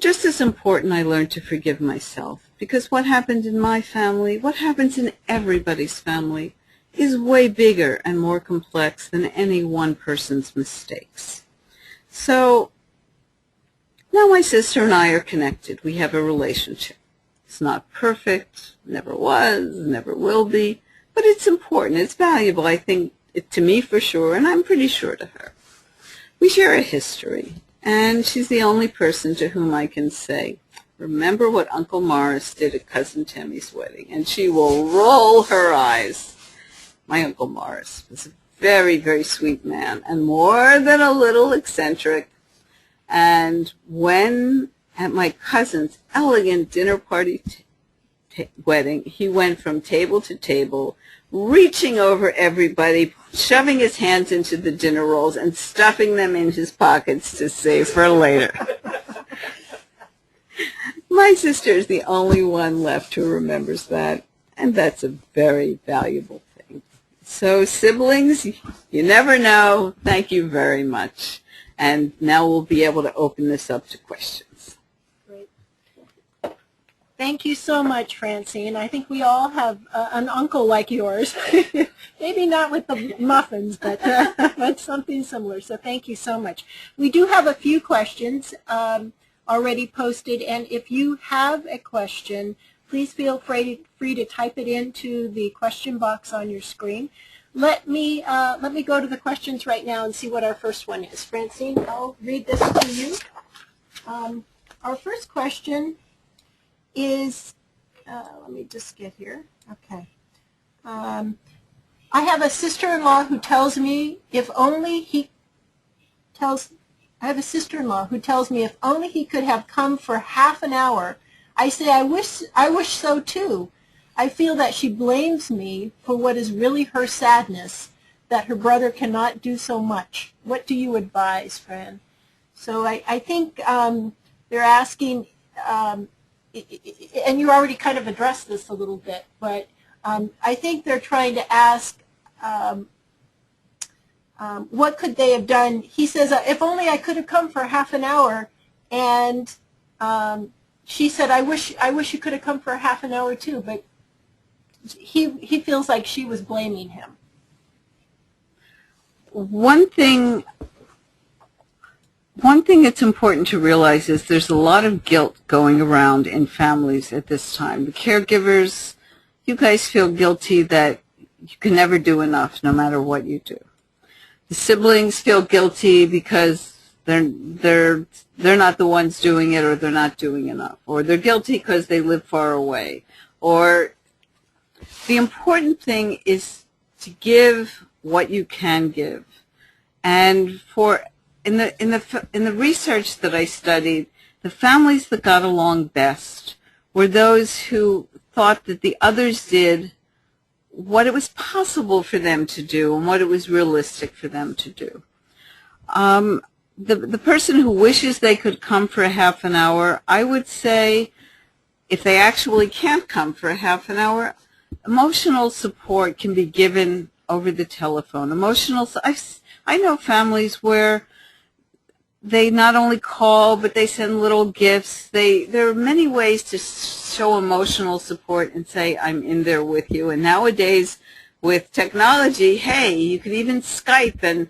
Just as important, I learned to forgive myself, because what happened in my family, what happens in everybody's family, is way bigger and more complex than any one person's mistakes. So now my sister and I are connected. We have a relationship. It's not perfect, never was, never will be, but it's important. It's valuable, I think, to me for sure, and I'm pretty sure to her. We share a history, and she's the only person to whom I can say, remember what Uncle Morris did at Cousin Tammy's wedding, and she will roll her eyes. My Uncle Morris was a very, very sweet man and more than a little eccentric. And when at my cousin's elegant dinner party wedding, he went from table to table, reaching over everybody, shoving his hands into the dinner rolls and stuffing them in his pockets to save for later. My sister is the only one left who remembers that, and that's a very valuable thing. So siblings, You never know. Thank you very much. And now we'll be able to open this up to questions. Great. Thank you so much, Francine. I think we all have an uncle like yours. Maybe not with the muffins, but something similar. So thank you so much. We do have a few questions already posted, and if you have a question, please feel free to type it into the question box on your screen. Let me go to the questions right now and see what our first one is. Francine, I'll read this to you. Our first question is, let me just get here. Okay. I have a sister-in-law who tells me if only he could have come for half an hour. I say I wish so too. I feel that she blames me for what is really her sadness, that her brother cannot do so much. What do you advise, Fran? So I think they're asking, and you already kind of addressed this a little bit, but I think they're trying to ask what could they have done. He says, if only I could have come for half an hour, and she said, I wish you could have come for half an hour too, but he feels like she was blaming him. One thing that's important to realize is there's a lot of guilt going around in families at this time. The caregivers, you guys feel guilty that you can never do enough no matter what you do. The siblings feel guilty because they're not the ones doing it, or they're not doing enough, or they're guilty because they live far away. Or the important thing is to give what you can give. And in the research that I studied, the families that got along best were those who thought that the others did what it was possible for them to do and what it was realistic for them to do. The person who wishes they could come for a half an hour, I would say, if they actually can't come for a half an hour, emotional support can be given over the telephone. I know families where they not only call, but they send little gifts. There are many ways to show emotional support and say, I'm in there with you. And nowadays, with technology, hey, you can even Skype and,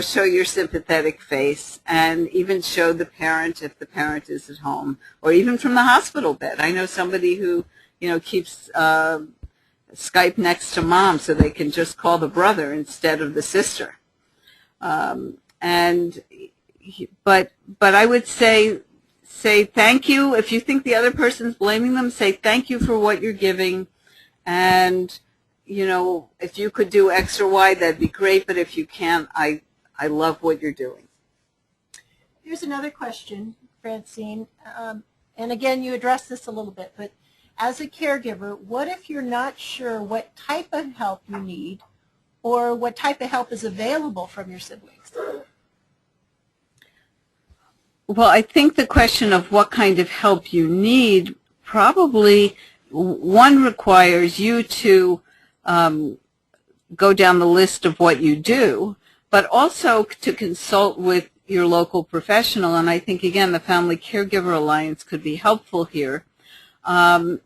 show your sympathetic face, and even show the parent if the parent is at home, or even from the hospital bed. I know somebody who, keeps Skype next to mom so they can just call the brother instead of the sister. But I would say thank you. If you think the other person's blaming them, say thank you for what you're giving. And, if you could do X or Y, that'd be great. But if you can't, I love what you're doing. Here's another question, Francine. And again, you addressed this a little bit, but as a caregiver, what if you're not sure what type of help you need or what type of help is available from your siblings? Well, I think the question of what kind of help you need probably, one, requires you to go down the list of what you do, but also to consult with your local professional. And I think, again, the Family Caregiver Alliance could be helpful here to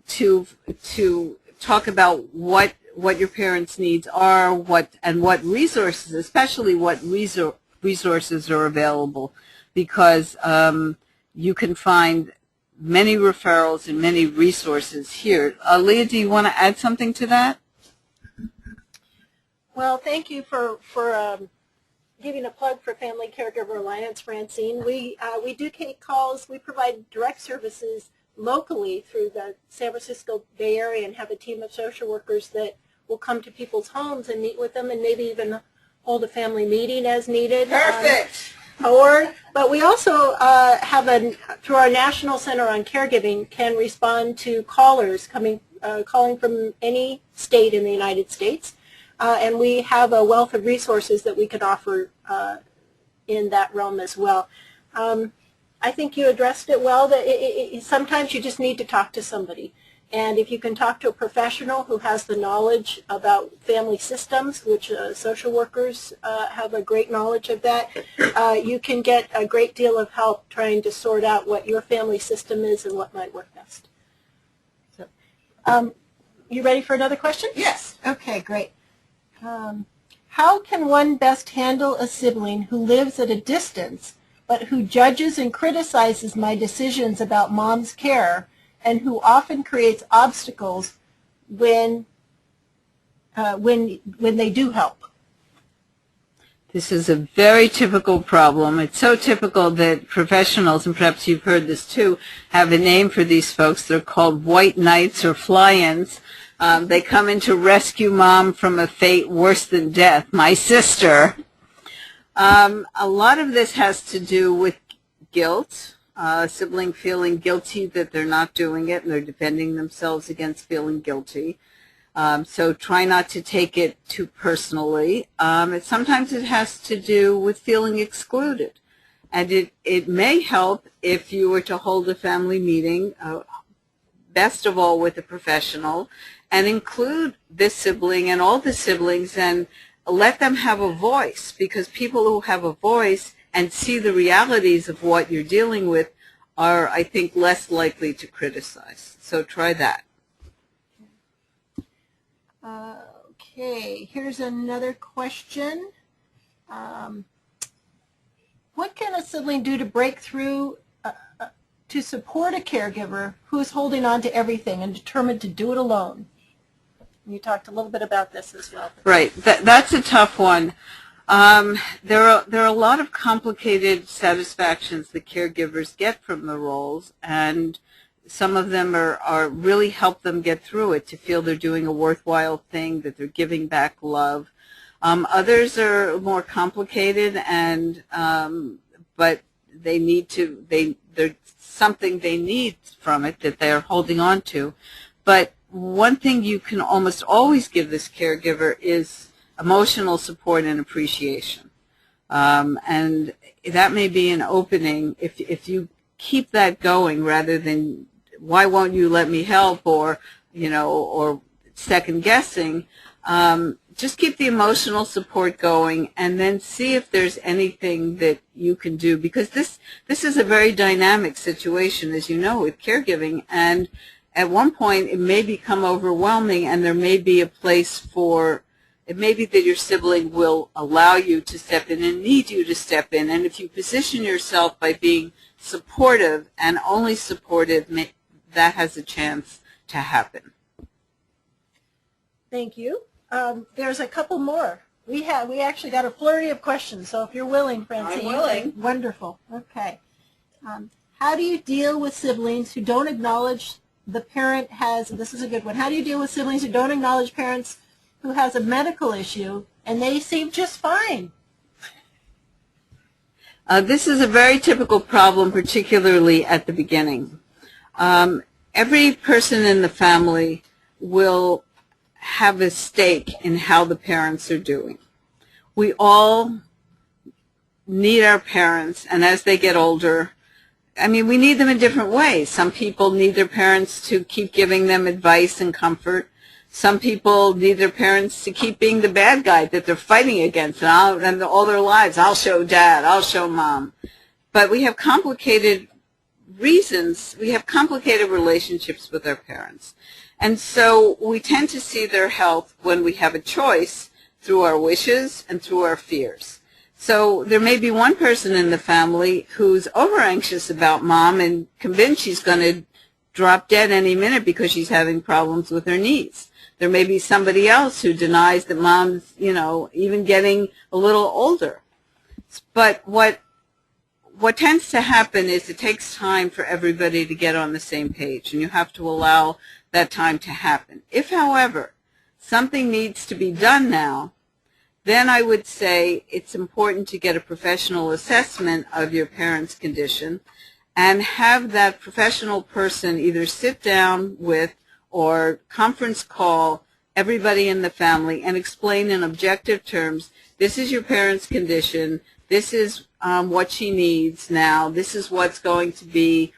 talk about what your parents' needs are, what resources, especially what resources are available, because you can find many referrals and many resources here. Leah, do you want to add something to that? Well, thank you for giving a plug for Family Caregiver Alliance, Francine. We do take calls. We provide direct services locally through the San Francisco Bay Area and have a team of social workers that will come to people's homes and meet with them and maybe even hold a family meeting as needed. Perfect. But we also through our National Center on Caregiving, can respond to callers calling from any state in the United States. And we have a wealth of resources that we could offer in that realm as well. I think you addressed it well, that sometimes you just need to talk to somebody. And if you can talk to a professional who has the knowledge about family systems, which social workers have a great knowledge of that, you can get a great deal of help trying to sort out what your family system is and what might work best. So, you ready for another question? Yes. Okay, great. How can one best handle a sibling who lives at a distance but who judges and criticizes my decisions about mom's care and who often creates obstacles when they do help? This is a very typical problem. It's so typical that professionals, and perhaps you've heard this too, have a name for these folks. They're called white knights or fly-ins. They come in to rescue mom from a fate worse than death, my sister. A lot of this has to do with guilt, a sibling feeling guilty that they're not doing it, and they're defending themselves against feeling guilty. So try not to take it too personally. Sometimes it has to do with feeling excluded. And it may help if you were to hold a family meeting, best of all with a professional, and include this sibling and all the siblings and let them have a voice, because people who have a voice and see the realities of what you're dealing with are, I think, less likely to criticize. So try that. Okay, here's another question. What can a sibling do to break through to support a caregiver who is holding on to everything and determined to do it alone? You talked a little bit about this as well. Right. That's a tough one. There are a lot of complicated satisfactions that caregivers get from the roles, and some of them are really help them get through it, to feel they're doing a worthwhile thing, that they're giving back love. Others are more complicated, and but they need to. There's something they need from it that they're holding on to. But one thing you can almost always give this caregiver is emotional support and appreciation. And that may be an opening if you keep that going, rather than why won't you let me help, or or second guessing. Just keep the emotional support going, and then see if there's anything that you can do, because this is a very dynamic situation, as you know, with caregiving, and at one point it may become overwhelming, and there may be a place for, it may be that your sibling will allow you to step in and need you to step in, and if you position yourself by being supportive and only supportive, that has a chance to happen. Thank you. There's a couple more. We actually got a flurry of questions, so if you're willing, Francine. I'm willing. Wonderful. Okay. How do you deal with siblings who don't acknowledge the parent has, this is a good one, how do you deal with siblings who don't acknowledge parents who has a medical issue and they seem just fine? This is a very typical problem, particularly at the beginning. Every person in the family will have a stake in how the parents are doing. We all need our parents, and as they get older, I mean, we need them in different ways. Some people need their parents to keep giving them advice and comfort. Some people need their parents to keep being the bad guy that they're fighting against, and all their lives, I'll show dad, I'll show mom. But we have complicated reasons, we have complicated relationships with our parents. And so we tend to see their health when we have a choice through our wishes and through our fears. So there may be one person in the family who's over anxious about mom and convinced she's going to drop dead any minute because she's having problems with her knees. There may be somebody else who denies that mom's, even getting a little older. But what tends to happen is it takes time for everybody to get on the same page, and you have to allow that time to happen. If, however, something needs to be done now, then I would say it's important to get a professional assessment of your parent's condition and have that professional person either sit down with or conference call everybody in the family and explain in objective terms, this is your parent's condition, this is what she needs now, this is what's going to be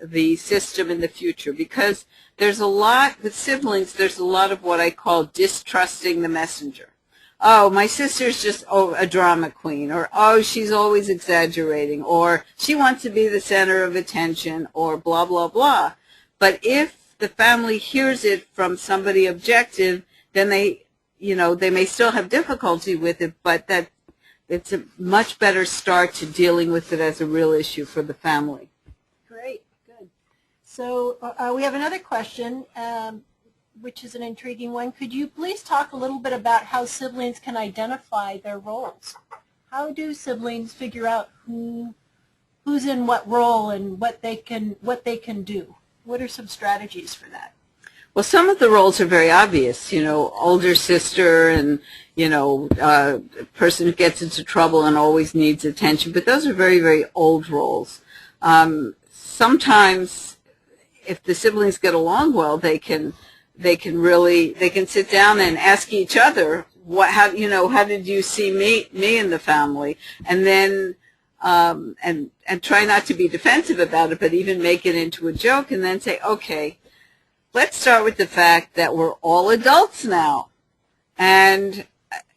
the system in the future. Because there's a lot, with siblings, there's a lot of what I call distrusting the messenger. Oh, my sister's just a drama queen, or oh, she's always exaggerating, or she wants to be the center of attention, or blah, blah, blah. But if the family hears it from somebody objective, then they may still have difficulty with it, but that it's a much better start to dealing with it as a real issue for the family. Great, good. So we have another question, which is an intriguing one. Could you please talk a little bit about how siblings can identify their roles? How do siblings figure out who's in what role and what they can do? What are some strategies for that? Well, some of the roles are very obvious, older sister and, person who gets into trouble and always needs attention. But those are very, very old roles. Sometimes, if the siblings get along well, they can sit down and ask each other, how did you see me in the family? And then, and try not to be defensive about it, but even make it into a joke and then say, okay, let's start with the fact that we're all adults now. And,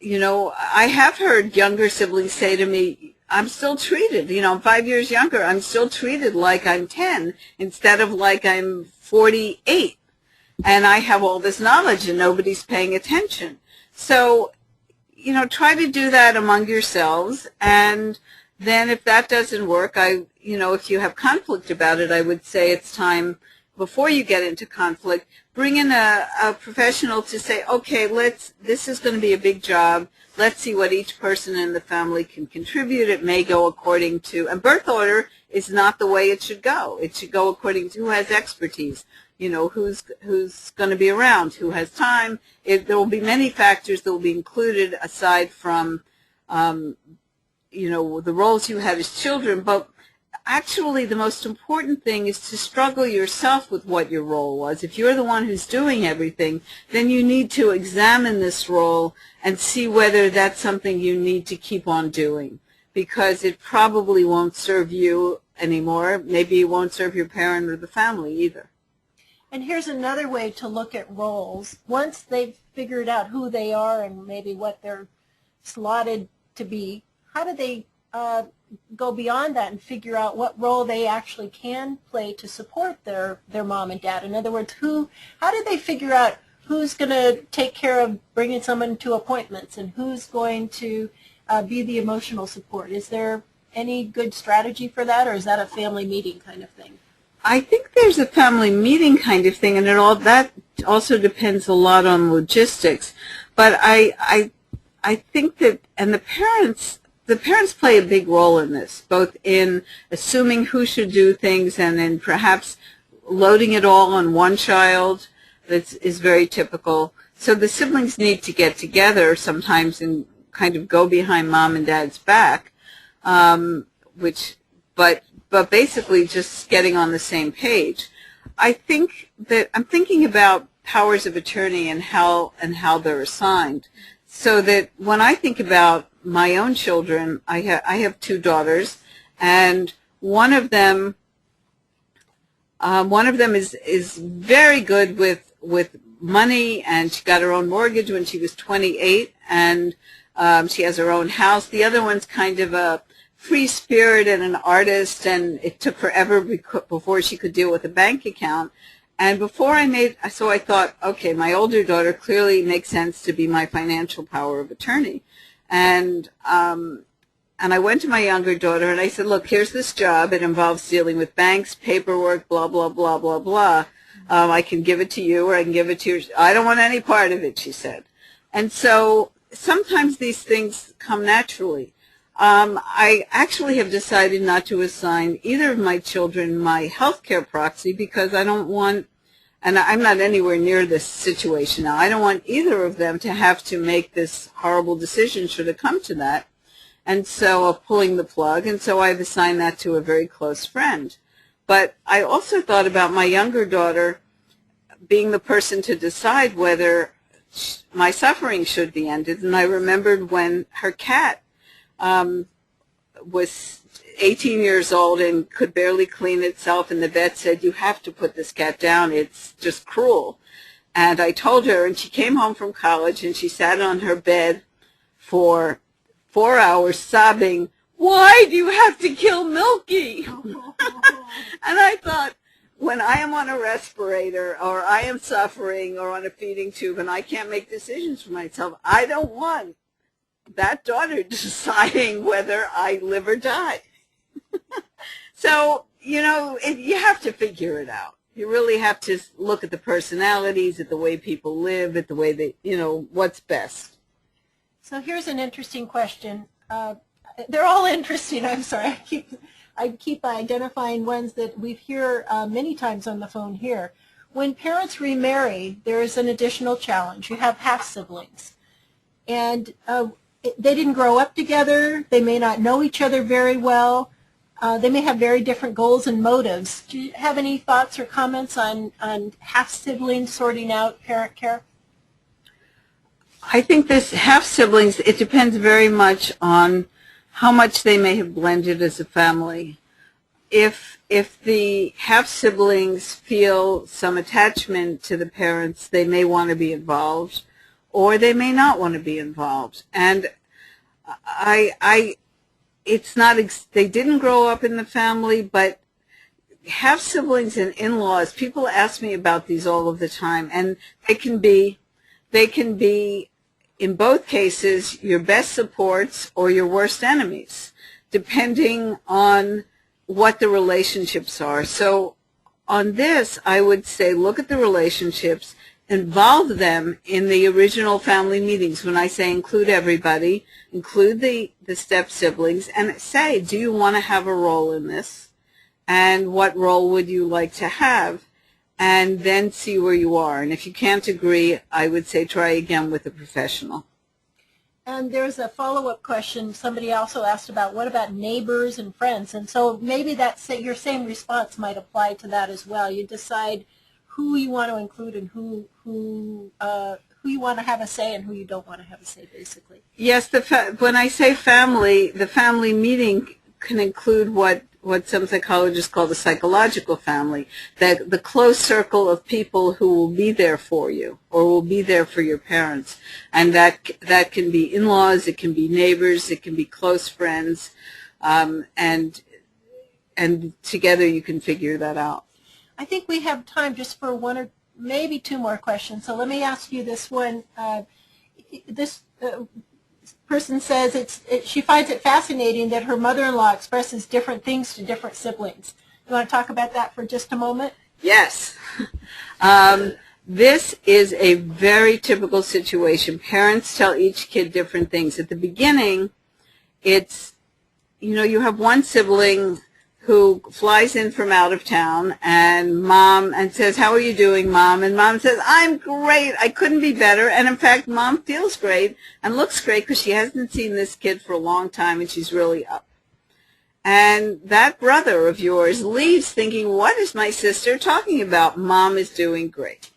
I have heard younger siblings say to me, I'm still treated, I'm 5 years younger, I'm still treated like I'm 10 instead of like I'm 48. And I have all this knowledge and nobody's paying attention. So, try to do that among yourselves. And then if that doesn't work, if you have conflict about it, I would say it's time, before you get into conflict, bring in a professional to say, okay, this is going to be a big job. Let's see what each person in the family can contribute. It may go according to, and birth order is not the way it should go. It should go according to who has expertise, who's going to be around, who has time. There will be many factors that will be included aside from, the roles you had as children, but actually the most important thing is to struggle yourself with what your role was. If you're the one who's doing everything, then you need to examine this role and see whether that's something you need to keep on doing, because it probably won't serve you anymore. Maybe it won't serve your parent or the family either. And here's another way to look at roles. Once they've figured out who they are and maybe what they're slotted to be, how do they go beyond that and figure out what role they actually can play to support their mom and dad? In other words, how do they figure out who's going to take care of bringing someone to appointments and who's going to be the emotional support? Is there any good strategy for that, or is that a family meeting kind of thing? I think there's a family meeting kind of thing, and that also depends a lot on logistics. But I think that, and the parents play a big role in this, both in assuming who should do things and then perhaps loading it all on one child. That is very typical. So the siblings need to get together sometimes and kind of go behind mom and dad's back, but basically just getting on the same page. I think that I'm thinking about powers of attorney and how they're assigned, so that when I think about my own children, I have two daughters, and one of them is very good with money, and she got her own mortgage when she was 28, and she has her own house. The other one's kind of a free spirit and an artist, and it took forever before she could deal with a bank account. And so I thought, okay, my older daughter clearly makes sense to be my financial power of attorney. And I went to my younger daughter and I said, look, here's this job. It involves dealing with banks, paperwork, blah, blah, blah, blah, blah. I can give it to you, or I can give it to you. I don't want any part of it, she said. And so sometimes these things come naturally. I actually have decided not to assign either of my children my healthcare proxy, because I don't want, and I'm not anywhere near this situation now, I don't want either of them to have to make this horrible decision should it come to that, and so of pulling the plug, and so I've assigned that to a very close friend. But I also thought about my younger daughter being the person to decide whether my suffering should be ended, and I remembered when her cat was 18 years old and could barely clean itself, and the vet said, "You have to put this cat down. It's just cruel." And I told her, and she came home from college, and she sat on her bed for 4 hours sobbing, "Why do you have to kill Milky?" And I thought, when I am on a respirator or I am suffering or on a feeding tube and I can't make decisions for myself, I don't want that daughter deciding whether I live or die. So, you know, you have to figure it out. You really have to look at the personalities, at the way people live, at the way they, you know, what's best. So here's an interesting question. They're all interesting. I'm sorry. I keep identifying ones that we hear many times on the phone here. When parents remarry, there is an additional challenge. You have half-siblings. And they didn't grow up together. They may not know each other very well. They may have very different goals and motives. Do you have any thoughts or comments on half-siblings sorting out parent care? I think this half-siblings, it depends very much on how much they may have blended as a family. If the half-siblings feel some attachment to the parents, they may want to be involved, or they may not want to be involved. And it's not, they didn't grow up in the family, but half-siblings and in-laws, people ask me about these all of the time, and they can be, in both cases, your best supports or your worst enemies, depending on what the relationships are. So on this, I would say look at the relationships, involve them in the original family meetings. When I say include everybody, include the step-siblings, and say, do you want to have a role in this? And what role would you like to have? And then see where you are. And if you can't agree, I would say try again with a professional. And there's a follow-up question somebody also asked about, what about neighbors and friends? And so maybe your same response might apply to that as well. You decide who you want to include and who you want to have a say and who you don't want to have a say, basically. Yes, when I say family, the family meeting can include what some psychologists call the psychological family, the close circle of people who will be there for you or will be there for your parents. And that can be in-laws, it can be neighbors, it can be close friends, and together you can figure that out. I think we have time just for one or maybe two more questions. So let me ask you this one. This person says she finds it fascinating that her mother-in-law expresses different things to different siblings. You want to talk about that for just a moment? Yes. This is a very typical situation. Parents tell each kid different things. At the beginning, it's, you know, you have one sibling who flies in from out of town and says, "How are you doing, Mom?" And Mom says, "I'm great. I couldn't be better." And in fact, Mom feels great and looks great because she hasn't seen this kid for a long time and she's really up. And that brother of yours leaves thinking, "What is my sister talking about? Mom is doing great."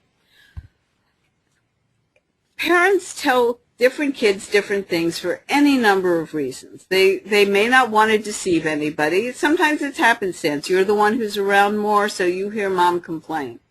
Parents tell different kids different things for any number of reasons. They may not want to deceive anybody. Sometimes it's happenstance. You're the one who's around more, so you hear Mom complain.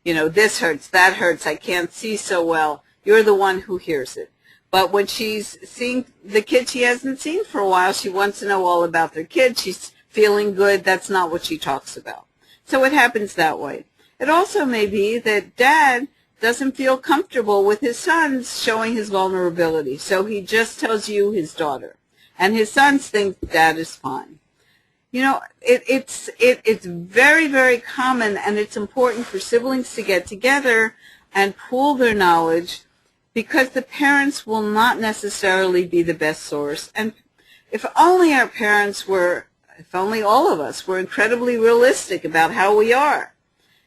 You know, this hurts, that hurts, I can't see so well. You're the one who hears it. But when she's seeing the kid she hasn't seen for a while, she wants to know all about their kid. She's feeling good. That's not what she talks about. So it happens that way. It also may be that Dad doesn't feel comfortable with his sons showing his vulnerability, so he just tells you his daughter. And his sons think Dad is fine. You know, it's very, very common, and it's important for siblings to get together and pool their knowledge, because the parents will not necessarily be the best source. And if only our parents were, if only all of us were incredibly realistic about how we are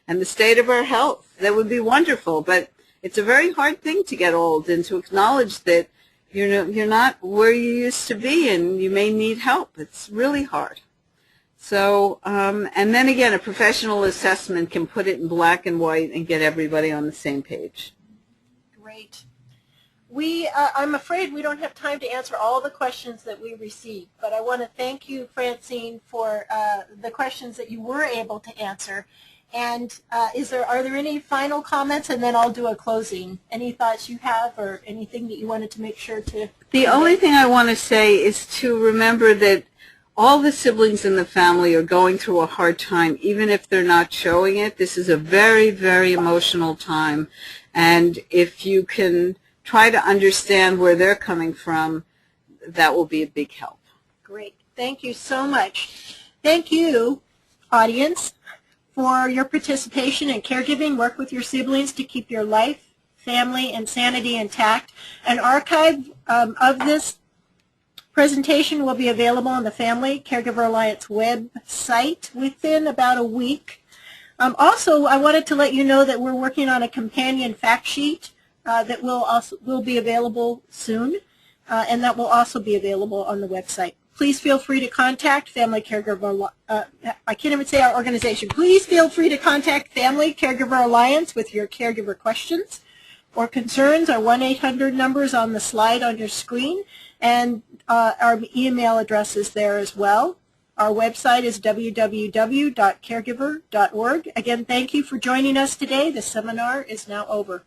and the state of our health, that would be wonderful. But it's a very hard thing to get old and to acknowledge that you're not where you used to be and you may need help. It's really hard. So, and then again, a professional assessment can put it in black and white and get everybody on the same page. Great. I'm afraid we don't have time to answer all the questions that we received, but I want to thank you, Francine, for the questions that you were able to answer. And are there any final comments? And then I'll do a closing. Any thoughts you have or anything that you wanted to make sure to? The only thing I want to say is to remember that all the siblings in the family are going through a hard time, even if they're not showing it. This is a very, very emotional time. And if you can try to understand where they're coming from, that will be a big help. Great. Thank you so much. Thank you, audience, for your participation in caregiving. Work with your siblings to keep your life, family, and sanity intact. An archive of this presentation will be available on the Family Caregiver Alliance website within about a week. Also, I wanted to let you know that we're working on a companion fact sheet that will be available soon, and that will also be available on the website. Please feel free to contact Family Caregiver. I can't even say our organization. Please feel free to contact Family Caregiver Alliance with your caregiver questions or concerns. Our 1-800 number is on the slide on your screen, and our email address is there as well. Our website is www.caregiver.org. Again, thank you for joining us today. The seminar is now over.